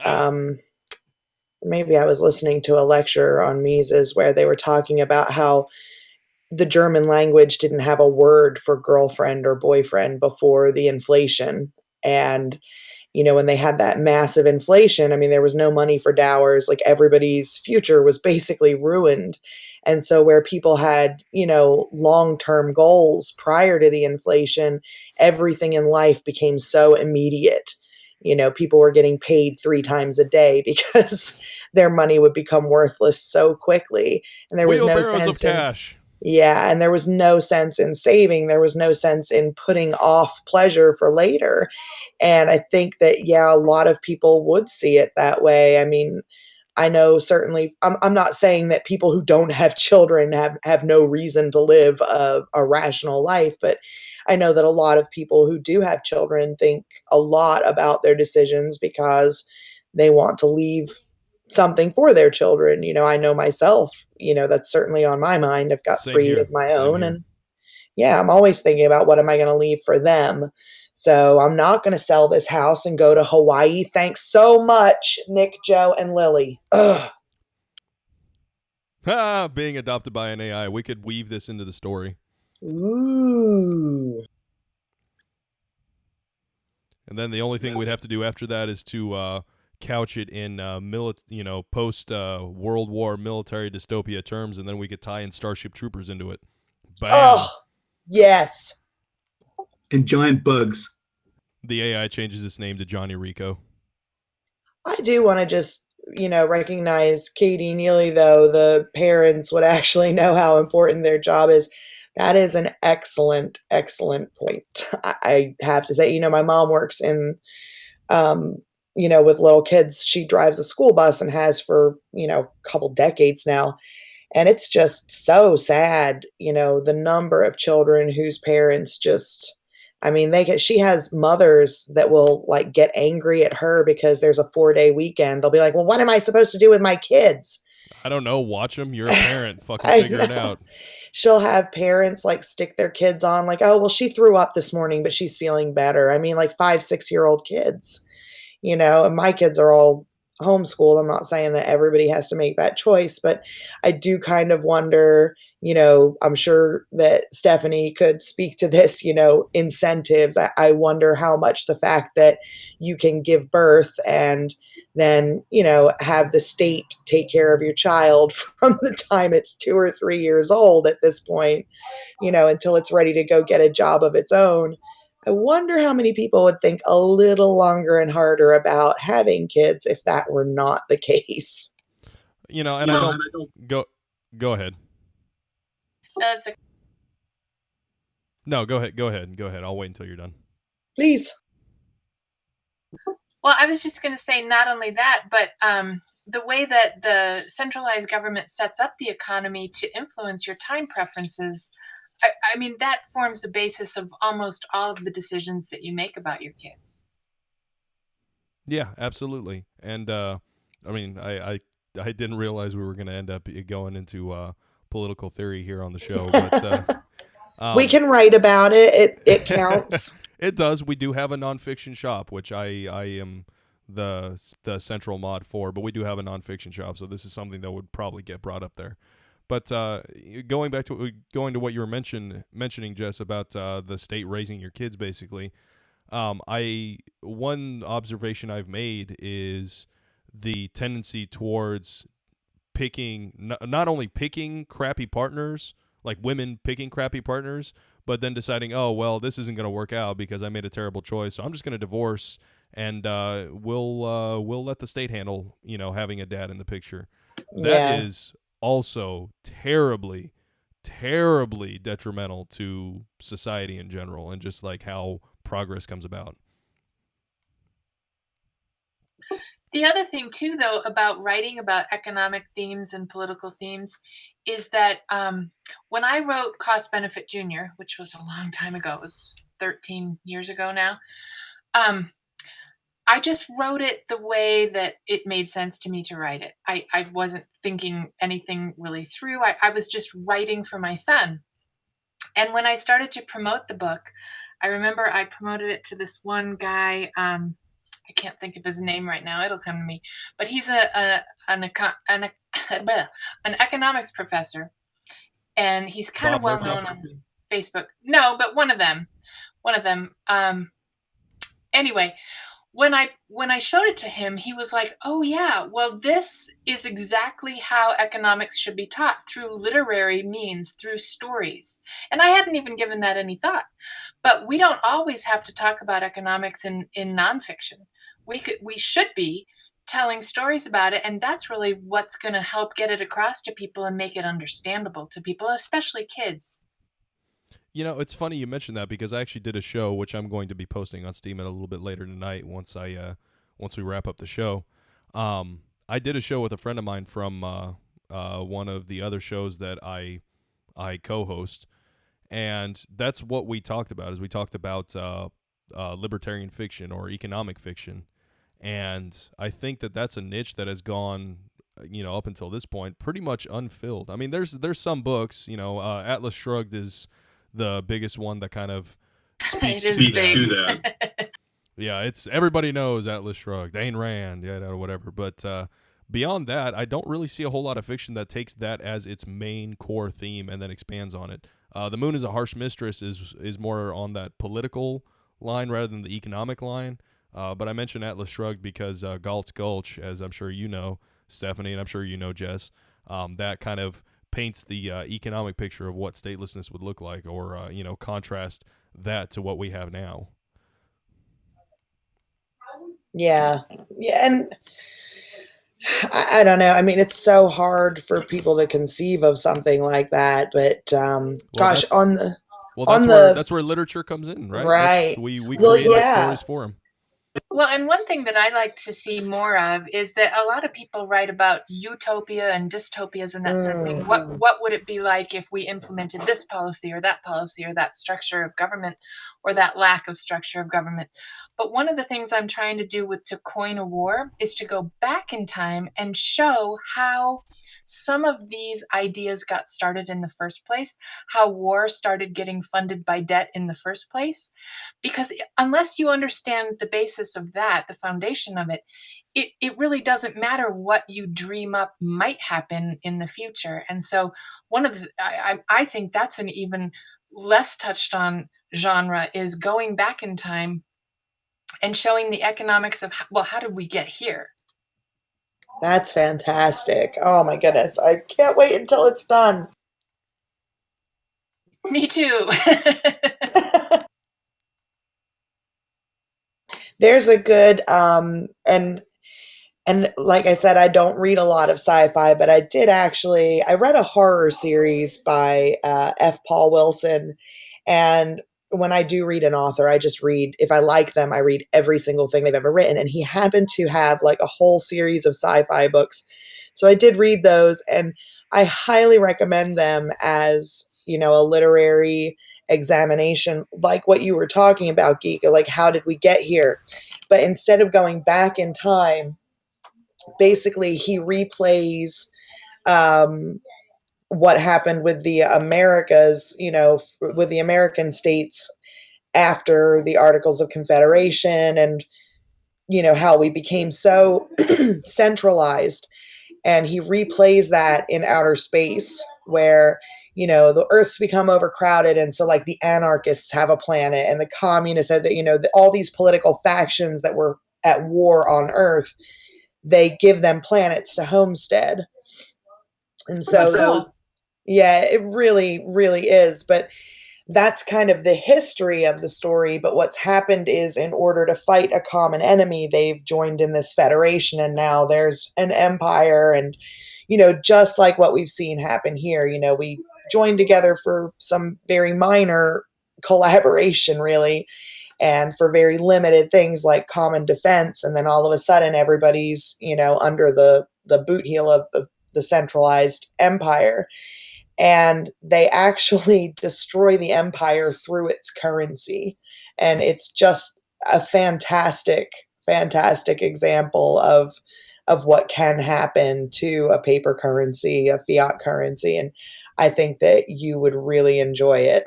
maybe I was listening to a lecture on Mises where they were talking about how the German language didn't have a word for girlfriend or boyfriend before the inflation. And when they had that massive inflation, I mean, there was no money for dowers. Like everybody's future was basically ruined. And so where people had, long-term goals prior to the inflation, everything in life became so immediate. People were getting paid 3 times a day because their money would become worthless so quickly. And there was no Wheelbarrows of sense in, cash. yeah, and there was no sense in saving. There was no sense in putting off pleasure for later. And I think that, yeah, a lot of people would see it that way. I mean, I know certainly, I'm not saying that people who don't have children have no reason to live a rational life, but I know that a lot of people who do have children think a lot about their decisions because they want to leave something for their children. I know myself, that's certainly on my mind. I've got Same 3 here. of my Same own, here. and yeah, I'm always thinking about what am I going to leave for them. So I'm not going to sell this house and go to Hawaii. Thanks so much, Nick, Joe, and Lily. Ugh. Being adopted by an AI. We could weave this into the story. Ooh. And then the only thing we'd have to do after that is to couch it in post World War military dystopia terms, and then we could tie in Starship Troopers into it. Bam. Oh, yes. And giant bugs. The AI changes its name to Johnny Rico. I do want to just, recognize Katie Neely, though. The parents would actually know how important their job is. That is an excellent, excellent point. I have to say, my mom works in, with little kids. She drives a school bus and has for, a couple decades now. And it's just so sad, the number of children whose parents just, I mean, she has mothers that will like get angry at her because there's a 4-day weekend. They'll be like, well, what am I supposed to do with my kids? I don't know. Watch them. You're a parent. Fucking I figure it know. out. She'll have parents like stick their kids on like, oh, well, she threw up this morning, but she's feeling better. I mean, like 5-6-year-old kids, and my kids are all homeschooled. I'm not saying that everybody has to make that choice, but I do kind of wonder, I'm sure that Stephanie could speak to this, incentives. I wonder how much the fact that you can give birth and then, have the state take care of your child from the time it's 2 or 3 years old at this point, until it's ready to go get a job of its own. I wonder how many people would think a little longer and harder about having kids if that were not the case. And I don't go ahead. That's a No, go ahead. I'll wait until you're done. Please. Well, I was just going to say not only that, but the way that the centralized government sets up the economy to influence your time preferences, I mean, that forms the basis of almost all of the decisions that you make about your kids. Yeah, absolutely. And I mean, I didn't realize we were going to end up going into political theory here on the show, but we can write about it. It counts. It does. We do have a nonfiction shop, which I am the central mod for, but we do have a nonfiction shop, so this is something that would probably get brought up there. But going to what you were mentioning, Jess, about the state raising your kids, basically, one observation I've made is the tendency towards picking not only picking crappy partners, like women picking crappy partners, but then deciding, oh well, this isn't going to work out because I made a terrible choice, so I'm just going to divorce, and we'll let the state handle having a dad in the picture. That is also terribly, terribly detrimental to society in general, and just like how progress comes about. The other thing too, though, about writing about economic themes and political themes is that when I wrote Cost Benefit Junior, which was a long time ago, it was 13 years ago now, I just wrote it the way that it made sense to me to write it. I wasn't thinking anything really through. I was just writing for my son. And when I started to promote the book, I remember I promoted it to this one guy. I can't think of his name right now. It'll come to me. But he's an economics professor. And he's kind of well known on Facebook. No, but one of them. Anyway, when I showed it to him, he was like, oh yeah, well, this is exactly how economics should be taught, through literary means, through stories. And I hadn't even given that any thought. But we don't always have to talk about economics in nonfiction. We should be telling stories about it, and that's really what's going to help get it across to people and make it understandable to people, especially kids. It's funny you mentioned that, because I actually did a show, which I'm going to be posting on Steam a little bit later tonight once we wrap up the show. I did a show with a friend of mine from one of the other shows that I co-host, and that's what we talked about. Is we talked about libertarian fiction or economic fiction, and I think that that's a niche that has gone, up until this point, pretty much unfilled. I mean, there's some books, Atlas Shrugged is the biggest one that kind of speaks to that. Yeah, it's everybody knows Atlas Shrugged, Ayn Rand, or whatever. But beyond that, I don't really see a whole lot of fiction that takes that as its main core theme and then expands on it. The Moon is a Harsh Mistress is more on that political line rather than the economic line. But I mentioned Atlas Shrugged because Galt's Gulch, as I'm sure you know, Stephanie, and I'm sure you know, Jess, that kind of paints the economic picture of what statelessness would look like, or contrast that to what we have now. Yeah, and I don't know. I mean, it's so hard for people to conceive of something like that. But gosh, that's where literature comes in, right? Right. We create stories for them. Well, and one thing that I like to see more of is that a lot of people write about utopia and dystopias and that sort of thing. What would it be like if we implemented this policy or that structure of government or that lack of structure of government? But one of the things I'm trying to do with To Coin a War is to go back in time and show how some of these ideas got started in the first place, how war started getting funded by debt in the first place, because unless you understand the basis of that, the foundation of it, it really doesn't matter what you dream up might happen in the future. And so one of the I think that's an even less touched on genre, is going back in time and showing the economics of how did we get here. That's fantastic. Oh my goodness. I can't wait until it's done. Me too. There's a good and like I said, I don't read a lot of sci-fi, but I read a horror series by F. Paul Wilson. And when I do read an author, I just read, if I like them, I read every single thing they've ever written. And he happened to have like a whole series of sci-fi books. So I did read those, and I highly recommend them as, a literary examination, like what you were talking about, Geeka, like how did we get here? But instead of going back in time, basically he replays what happened with the Americas, with the American states after the Articles of Confederation, and how we became so centralized. And he replays that in outer space, where the Earth's become overcrowded, and so like the anarchists have a planet, and the communists have all these political factions that were at war on Earth, they give them planets to homestead. And so, cool. Yeah, it really, really is. But that's kind of the history of the story. But what's happened is, in order to fight a common enemy, they've joined in this federation, and now there's an empire. And, just like what we've seen happen here, we joined together for some very minor collaboration, really, and for very limited things like common defense. And then all of a sudden, everybody's, under the boot heel of the centralized empire. And they actually destroy the empire through its currency. And it's just a fantastic, fantastic example of what can happen to a paper currency, a fiat currency. And I think that you would really enjoy it.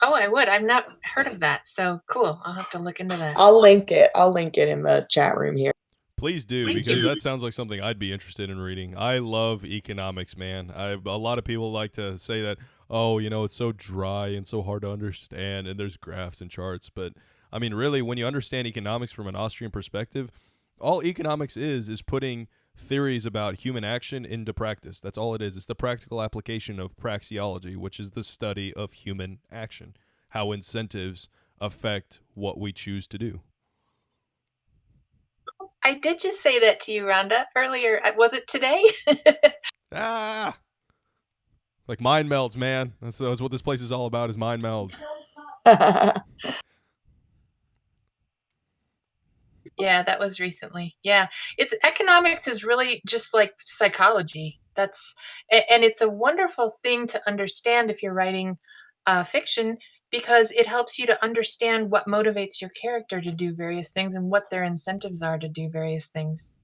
Oh, I would. I've not heard of that. So cool. I'll have to look into that. I'll link it in the chat room here. Please do, because that sounds like something I'd be interested in reading. I love economics, man. A lot of people like to say that, oh, it's so dry and so hard to understand, and there's graphs and charts. But, I mean, really, when you understand economics from an Austrian perspective, all economics is putting theories about human action into practice. That's all it is. It's the practical application of praxeology, which is the study of human action, how incentives affect what we choose to do. I did just say that to you, Rhonda, earlier. Was it today? Like mind melds, man. That's what this place is all about, is mind melds. Yeah, that was recently. Yeah. Economics is really just like psychology. And it's a wonderful thing to understand if you're writing fiction, because it helps you to understand what motivates your character to do various things and what their incentives are to do various things.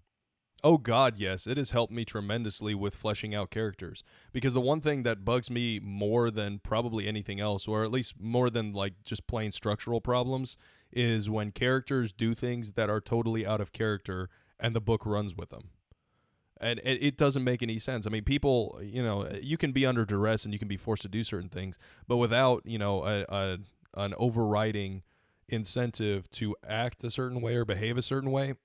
Oh God, yes. It has helped me tremendously with fleshing out characters. Because the one thing that bugs me more than probably anything else, or at least more than like just plain structural problems, is when characters do things that are totally out of character and the book runs with them. And it doesn't make any sense. I mean, people, you can be under duress and you can be forced to do certain things, but without, an overriding incentive to act a certain way or behave a certain way,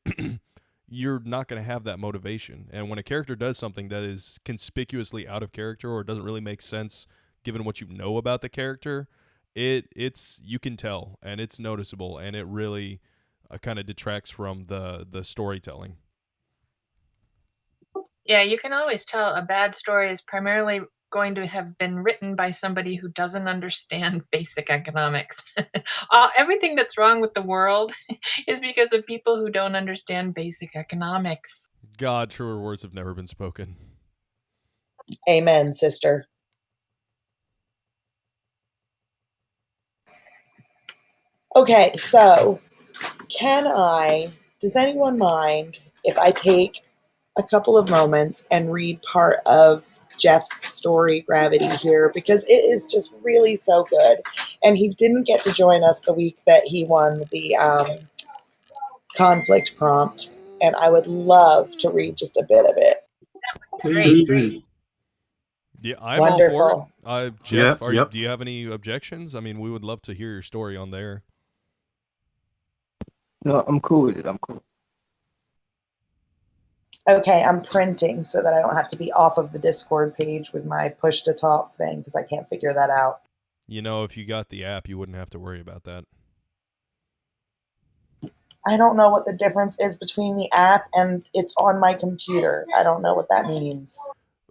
you're not going to have that motivation. And when a character does something that is conspicuously out of character or doesn't really make sense given what you know about the character, it's you can tell, and it's noticeable, and it really kind of detracts from the storytelling. Yeah, you can always tell a bad story is primarily going to have been written by somebody who doesn't understand basic economics. Everything that's wrong with the world is because of people who don't understand basic economics. God, truer words have never been spoken. Amen, sister. Okay, so does anyone mind if I take a couple of moments and read part of Jeff's story, Gravity, here? Because it is just really so good. And he didn't get to join us the week that he won the conflict prompt. And I would love to read just a bit of it. Please do. Yeah, I'm Wonderful. all for it. Jeff, Yep. do you have any objections? I mean, we would love to hear your story on there. No, I'm cool with it. I'm cool. Okay, I'm printing so that I don't have to be off of the Discord page with my push to talk thing because I can't figure that out. You know, if you got the app, you wouldn't have to worry about that. I don't know what the difference is between the app and it's on my computer. I don't know what that means.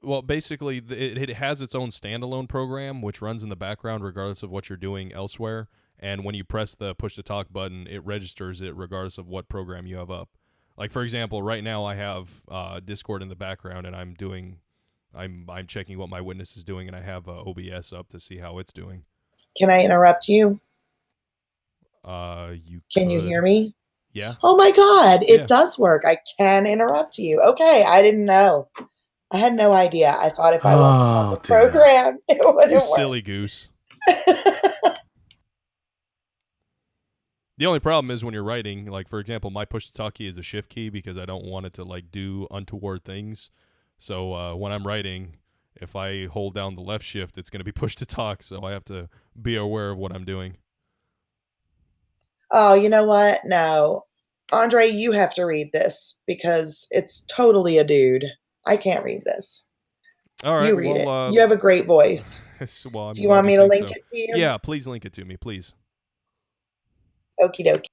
Well, basically, it has its own standalone program, which runs in the background regardless of what you're doing elsewhere. And when you press the push-to-talk button, it registers it regardless of what program you have up. Like, for example, right now I have Discord in the background, and I'm checking what my witness is doing, and I have OBS up to see how it's doing. Can I interrupt you? You Can you hear me? Yeah. Oh my God, it Yeah. does work. I can interrupt you. Okay, I didn't know. I had no idea. I thought if I wasn't on the program, it wouldn't You work. silly goose. The only problem is when you're writing, like, for example, my push-to-talk key is the shift key because I don't want it to, like, do untoward things. So when I'm writing, if I hold down the left shift, it's going to be push-to-talk, so I have to be aware of what I'm doing. Oh, you know what? No. Andre, you have to read this because it's totally a dude. I can't read this. All right, you read it. You have a great voice. Well, Do you want me to link it to you? Yeah, please link it to me, please. Okie dokie.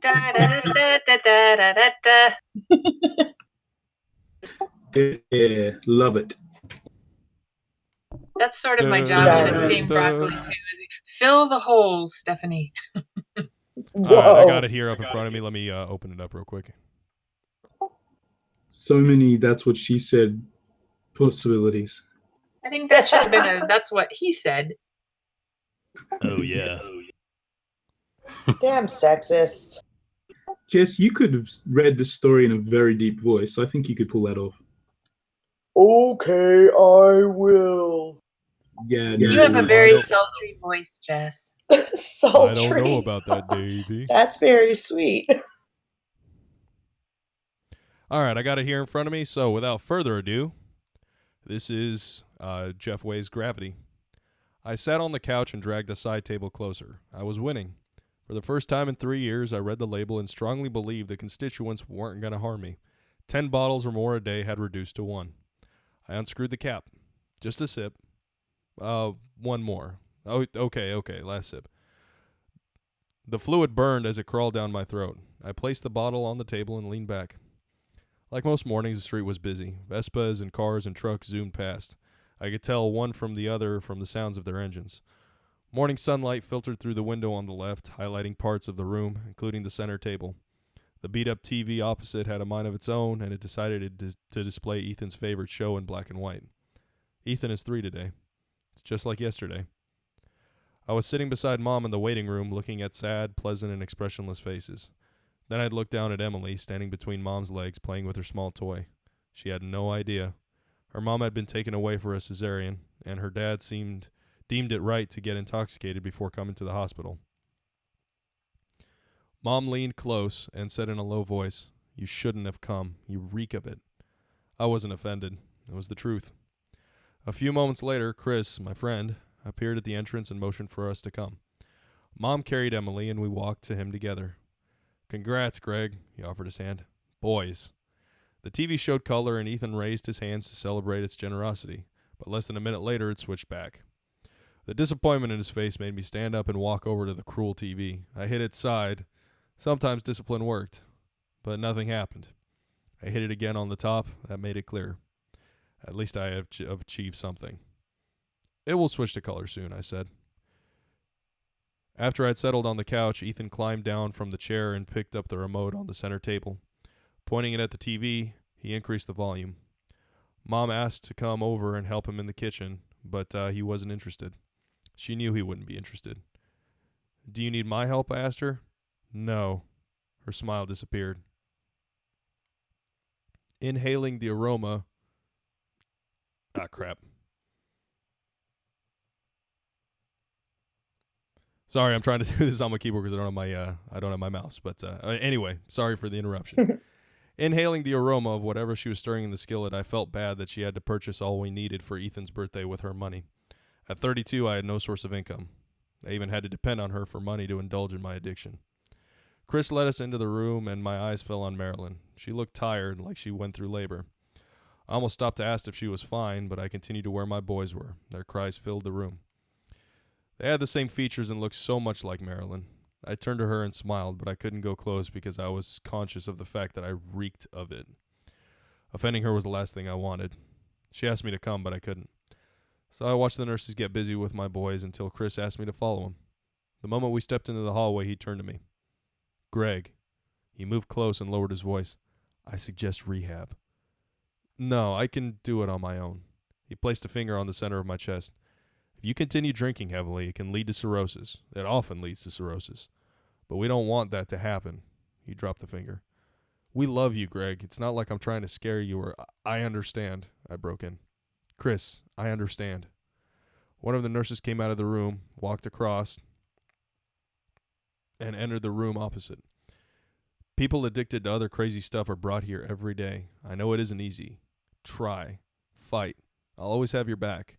Da, da, da, da, da, da, da, da. Yeah, love it. That's sort of my job with the steamed broccoli too. Fill the holes, Stephanie. All right, I got it here up in front of me. Let me open it up real quick. So many that's what she said possibilities. I think that should have been that's what he said. Oh, yeah. Damn sexist. Jess, you could have read the story in a very deep voice. I think you could pull that off. Okay, I will. Yeah, you have a very sultry voice, Jess. Sultry. I don't know about that, Davey. That's very sweet. All right, I got it here in front of me. So without further ado, this is Jeff Way's Gravity. I sat on the couch and dragged the side table closer. I was winning. For the first time in 3 years, I read the label and strongly believed the constituents weren't going to harm me. 10 bottles or more a day had reduced to 1. I unscrewed the cap. Just a sip. One more. Oh, okay, last sip. The fluid burned as it crawled down my throat. I placed the bottle on the table and leaned back. Like most mornings, the street was busy. Vespas and cars and trucks zoomed past. I could tell one from the other from the sounds of their engines. Morning sunlight filtered through the window on the left, highlighting parts of the room, including the center table. The beat-up TV opposite had a mind of its own, and it decided to display Ethan's favorite show in black and white. Ethan is 3 today. It's just like yesterday. I was sitting beside Mom in the waiting room, looking at sad, pleasant, and expressionless faces. Then I'd look down at Emily, standing between Mom's legs, playing with her small toy. She had no idea. Her mom had been taken away for a cesarean, and her dad deemed it right to get intoxicated before coming to the hospital. Mom leaned close and said in a low voice, "You shouldn't have come. You reek of it." I wasn't offended. It was the truth. A few moments later, Chris, my friend, appeared at the entrance and motioned for us to come. Mom carried Emily, and we walked to him together. "Congrats, Greg," he offered his hand. "Boys." The TV showed color, and Ethan raised his hands to celebrate its generosity, but less than a minute later it switched back. The disappointment in his face made me stand up and walk over to the cruel TV. I hit its side. Sometimes discipline worked. but nothing happened. I hit it again on the top. That made it clear. At least I have achieved something. It will switch to color soon, I said. After I'd settled on the couch, Ethan climbed down from the chair and picked up the remote on the center table. Pointing it at the TV, he increased the volume. Mom asked to come over and help him in the kitchen, but he wasn't interested. She knew he wouldn't be interested. Do you need my help? I asked her. No. Her smile disappeared. Inhaling the aroma. Crap. Sorry, I'm trying to do this on my keyboard because I don't have my mouse. But anyway, sorry for the interruption. Inhaling the aroma of whatever she was stirring in the skillet, I felt bad that she had to purchase all we needed for Ethan's birthday with her money. At 32, I had no source of income. I even had to depend on her for money to indulge in my addiction. Chris led us into the room, and my eyes fell on Marilyn. She looked tired, like she went through labor. I almost stopped to ask if she was fine, but I continued to where my boys were. Their cries filled the room. They had the same features and looked so much like Marilyn. I turned to her and smiled, but I couldn't go close because I was conscious of the fact that I reeked of it. Offending her was the last thing I wanted. She asked me to come, but I couldn't. So I watched the nurses get busy with my boys until Chris asked me to follow him. The moment we stepped into the hallway, he turned to me. Greg. He moved close and lowered his voice. I suggest rehab. No, I can do it on my own. He placed a finger on the center of my chest. If you continue drinking heavily, it can lead to cirrhosis. It often leads to cirrhosis. But we don't want that to happen. He dropped the finger. We love you, Greg. It's not like I'm trying to scare you or I understand, I broke in. Chris, I understand. One of the nurses came out of the room, walked across, and entered the room opposite. People addicted to other crazy stuff are brought here every day. I know it isn't easy. Try. Fight. I'll always have your back.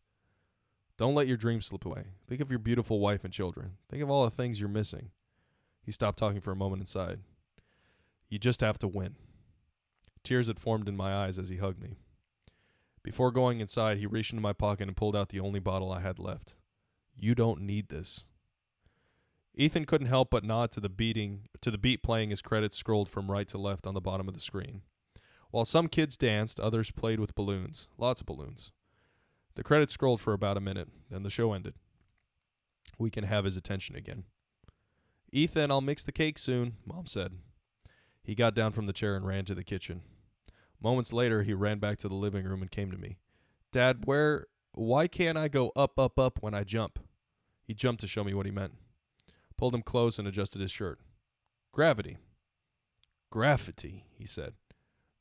Don't let your dreams slip away. Think of your beautiful wife and children. Think of all the things you're missing. He stopped talking for a moment and sighed. You just have to win. Tears had formed in my eyes as he hugged me. Before going inside, he reached into my pocket and pulled out the only bottle I had left. You don't need this. Ethan couldn't help but nod to the beat playing as credits scrolled from right to left on the bottom of the screen. While some kids danced, others played with balloons. Lots of balloons. The credits scrolled for about a minute, then the show ended. We can have his attention again. Ethan, I'll mix the cake soon, Mom said. He got down from the chair and ran to the kitchen. Moments later, he ran back to the living room and came to me. Dad, why can't I go up, up, up when I jump? He jumped to show me what he meant. Pulled him close and adjusted his shirt. Gravity. Graffiti, he said.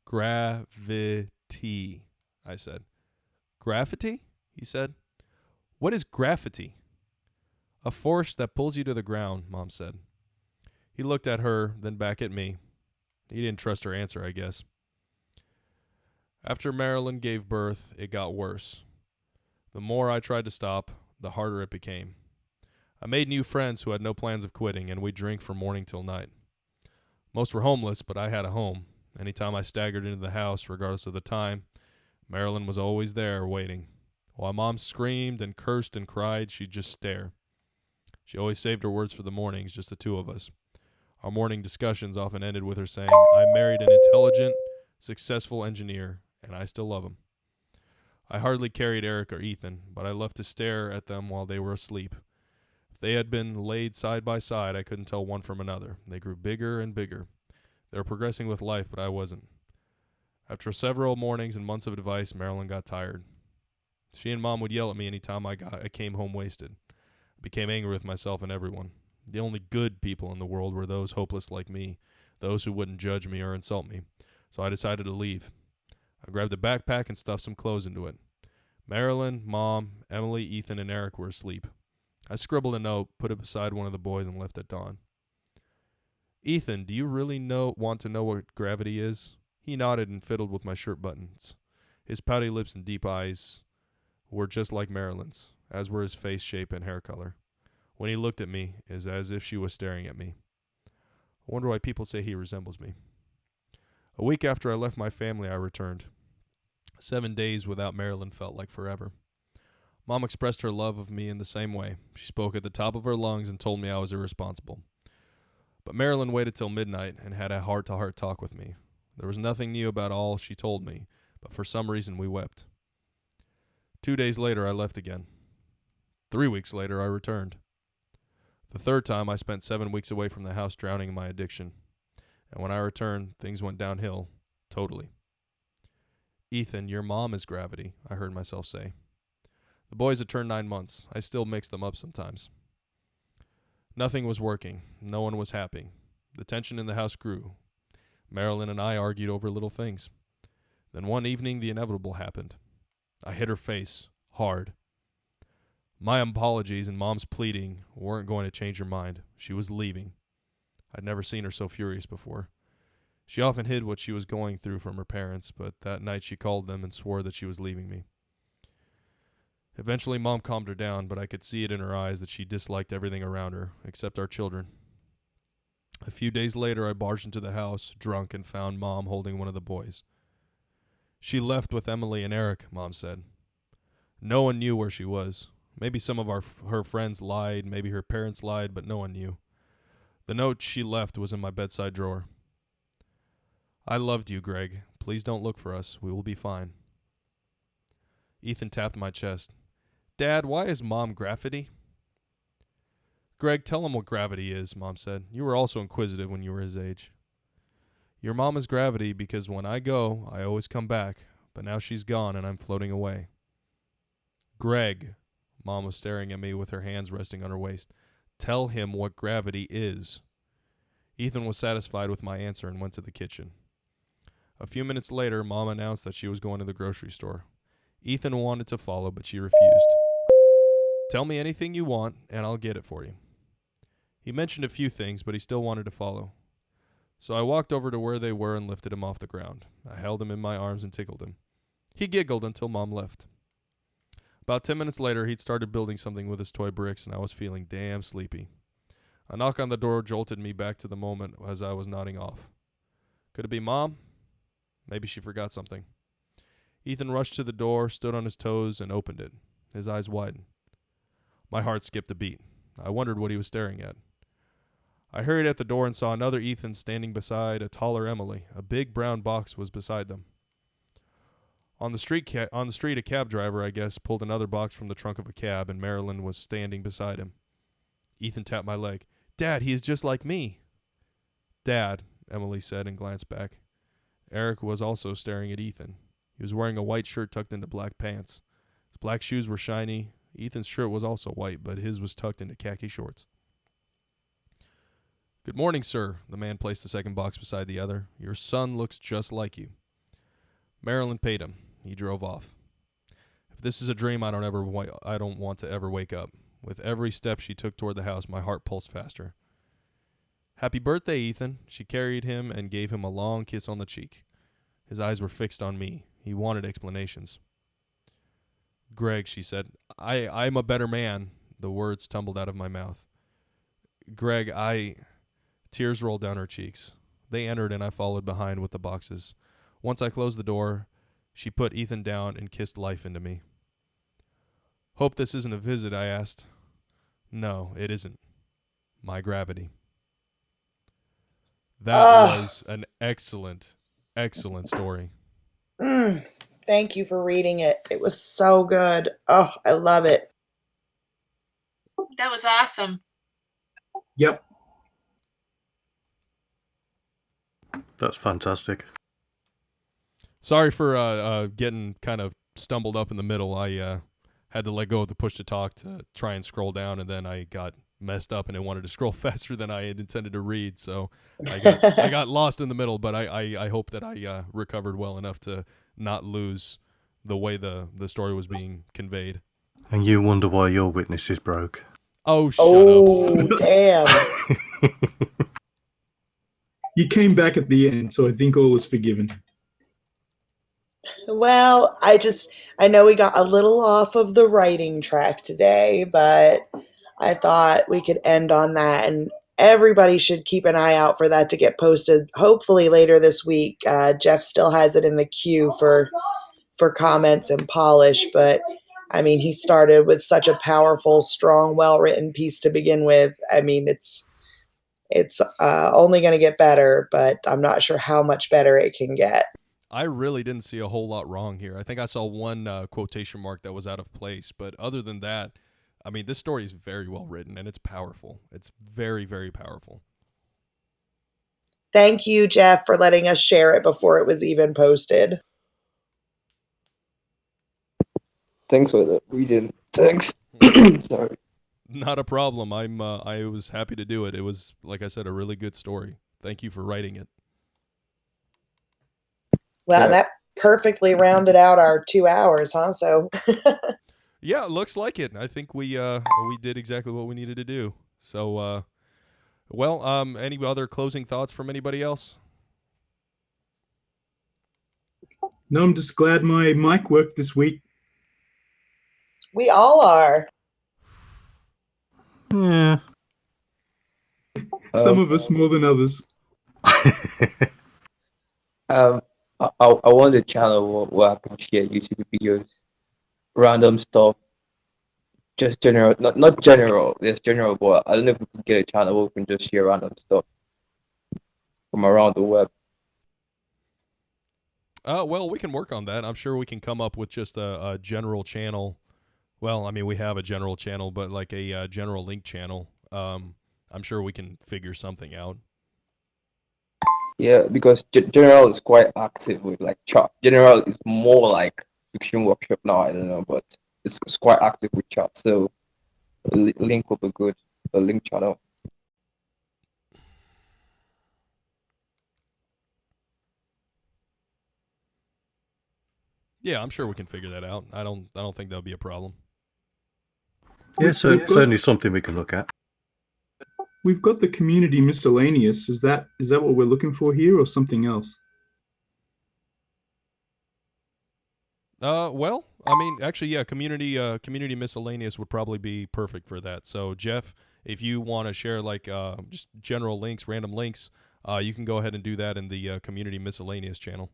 Gravity, I said. Graffiti? He said. What is graffiti? A force that pulls you to the ground, Mom said. He looked at her, then back at me. He didn't trust her answer, I guess. After Marilyn gave birth, it got worse. The more I tried to stop, the harder it became. I made new friends who had no plans of quitting, and we'd drink from morning till night. Most were homeless, but I had a home. Anytime I staggered into the house, regardless of the time, Marilyn was always there, waiting. While Mom screamed and cursed and cried, she'd just stare. She always saved her words for the mornings, just the two of us. Our morning discussions often ended with her saying, I married an intelligent, successful engineer, and I still love him. I hardly carried Eric or Ethan, but I loved to stare at them while they were asleep. If they had been laid side by side, I couldn't tell one from another. They grew bigger and bigger. They were progressing with life, but I wasn't. After several mornings and months of advice, Marilyn got tired. She and Mom would yell at me any time I came home wasted. I became angry with myself and everyone. The only good people in the world were those hopeless like me, those who wouldn't judge me or insult me. So I decided to leave. I grabbed a backpack and stuffed some clothes into it. Marilyn, Mom, Emily, Ethan, and Eric were asleep. I scribbled a note, put it beside one of the boys, and left at dawn. Ethan, do you really want to know what gravity is? He nodded and fiddled with my shirt buttons. His pouty lips and deep eyes were just like Marilyn's, as were his face shape and hair color. When he looked at me, it was as if she was staring at me. I wonder why people say he resembles me. A week after I left my family, I returned. 7 days without Marilyn felt like forever. Mom expressed her love of me in the same way. She spoke at the top of her lungs and told me I was irresponsible. But Marilyn waited till midnight and had a heart-to-heart talk with me. There was nothing new about all she told me, but for some reason we wept. 2 days later, I left again. 3 weeks later, I returned. The third time, I spent 7 weeks away from the house drowning in my addiction. And when I returned, things went downhill, totally. Ethan, your mom is gravity, I heard myself say. The boys had turned 9 months. I still mix them up sometimes. Nothing was working. No one was happy. The tension in the house grew. Marilyn and I argued over little things. Then one evening, the inevitable happened. I hit her face, hard. My apologies and Mom's pleading weren't going to change her mind. She was leaving. I'd never seen her so furious before. She often hid what she was going through from her parents, but that night she called them and swore that she was leaving me. Eventually, Mom calmed her down, but I could see it in her eyes that she disliked everything around her, except our children. A few days later, I barged into the house, drunk, and found Mom holding one of the boys. She left with Emily and Eric, Mom said. No one knew where she was. Maybe some of her friends lied, maybe her parents lied, but no one knew. The note she left was in my bedside drawer. I loved you, Greg. Please don't look for us. We will be fine. Ethan tapped my chest. Dad, why is Mom gravity? Greg, tell him what gravity is, Mom said. You were also inquisitive when you were his age. Your mom is gravity because when I go, I always come back, but now she's gone and I'm floating away. Greg, Mom was staring at me with her hands resting on her waist. Tell him what gravity is. Ethan was satisfied with my answer and went to the kitchen. A few minutes later, Mom announced that she was going to the grocery store. Ethan wanted to follow, but she refused. Tell me anything you want, and I'll get it for you. He mentioned a few things, but he still wanted to follow. So I walked over to where they were and lifted him off the ground. I held him in my arms and tickled him. He giggled until Mom left. About 10 minutes later, he'd started building something with his toy bricks, and I was feeling damn sleepy. A knock on the door jolted me back to the moment as I was nodding off. Could it be Mom? Maybe she forgot something. Ethan rushed to the door, stood on his toes, and opened it. His eyes widened. My heart skipped a beat. I wondered what he was staring at. I hurried at the door and saw another Ethan standing beside a taller Emily. A big brown box was beside them. On the street, a cab driver, I guess, pulled another box from the trunk of a cab, and Marilyn was standing beside him. Ethan tapped my leg. Dad, he is just like me. Dad, Emily said and glanced back. Eric was also staring at Ethan. He was wearing a white shirt tucked into black pants. His black shoes were shiny. Ethan's shirt was also white, but his was tucked into khaki shorts. Good morning, sir. The man placed the second box beside the other. Your son looks just like you. Marilyn paid him. He drove off. If this is a dream, I don't want to ever wake up. With every step she took toward the house, my heart pulsed faster. Happy birthday, Ethan. She carried him and gave him a long kiss on the cheek. His eyes were fixed on me. He wanted explanations. Greg, she said, I'm a better man. The words tumbled out of my mouth. Greg, Tears rolled down her cheeks. They entered and I followed behind with the boxes. Once I closed the door, she put Ethan down and kissed life into me. Hope this isn't a visit, I asked. No, it isn't. My gravity. That was an excellent, excellent story. Thank you for reading it. It was so good. Oh, I love it. That was awesome. Yep. That's fantastic. Sorry for getting kind of stumbled up in the middle. I had to let go of the push to talk to try and scroll down, and then I got messed up and I wanted to scroll faster than I had intended to read. So I got lost in the middle, but I hope that I recovered well enough to not lose the way the story was being conveyed. And you wonder why your witnesses broke. Oh, shut up. Oh, damn. You came back at the end, so I think all was forgiven. Well, I know we got a little off of the writing track today, but I thought we could end on that, and everybody should keep an eye out for that to get posted, hopefully later this week. Jeff still has it in the queue for comments and polish, but I mean, he started with such a powerful, strong, well-written piece to begin with. I mean, It's only going to get better, but I'm not sure how much better it can get. I really didn't see a whole lot wrong here. I think I saw one quotation mark that was out of place, but other than that, I mean, this story is very well written and it's powerful. It's very, very powerful. Thank you, Jeff, for letting us share it before it was even posted. Thanks for the reading. Thanks. Sorry. Not a problem. I was happy to do it. It was, like I said, a really good story. Thank you for writing it. Well, Yeah. that perfectly rounded out our 2 hours, huh? So Yeah, it looks like it. I think we did exactly what we needed to do. So, any other closing thoughts from anybody else? No, I'm just glad my mic worked this week. we all are. Yeah. Some of us more than others. I want a channel where I can share YouTube videos, random stuff, just general, not general. It's general, but I don't know if we can get a channel where we can just share random stuff from around the web. Well, we can work on that. I'm sure we can come up with just a general channel. Well, I mean, we have a general channel, but like a general link channel. I'm sure we can figure something out. Yeah, because general is quite active with like chat. General is more like fiction workshop now. I don't know, but it's quite active with chat. So a link will be good. A link channel. Yeah, I'm sure we can figure that out. I don't think that would be a problem. Yeah, so certainly something we can look at. We've got the community miscellaneous. Is that what we're looking for here, or something else? Well, I mean, actually, yeah, community miscellaneous would probably be perfect for that. So, Jeff, if you want to share like just general links, random links, you can go ahead and do that in the community miscellaneous channel.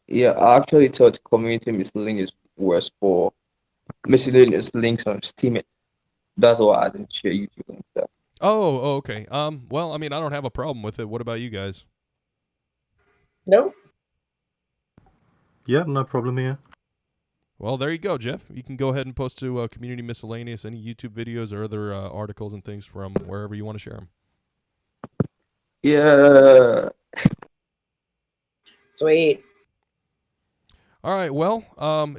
Yeah, I actually thought community miscellaneous was for miscellaneous links on Steam. That's why I didn't share YouTube and stuff. Oh, okay. Well, I mean, I don't have a problem with it. What about you guys? Nope. Yeah, no problem here. Well, there you go, Jeff. You can go ahead and post to community miscellaneous any YouTube videos or other articles and things from wherever you want to share them. Yeah. Sweet. All right. Well,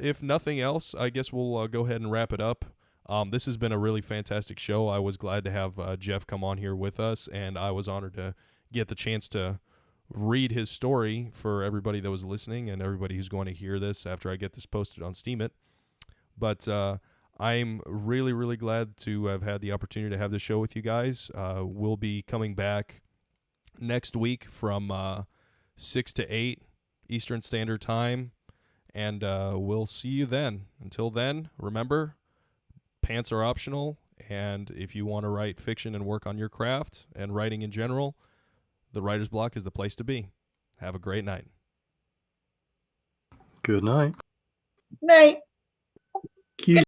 if nothing else, I guess we'll go ahead and wrap it up. This has been a really fantastic show. I was glad to have Jeff come on here with us, and I was honored to get the chance to read his story for everybody that was listening and everybody who's going to hear this after I get this posted on Steemit. But I'm really, really glad to have had the opportunity to have this show with you guys. We'll be coming back next week from 6 to 8 Eastern Standard Time, and we'll see you then. Until then, remember, pants are optional, and if you want to write fiction and work on your craft and writing in general, the Writer's Block is the place to be. Have a great night. Good night. Night. Cue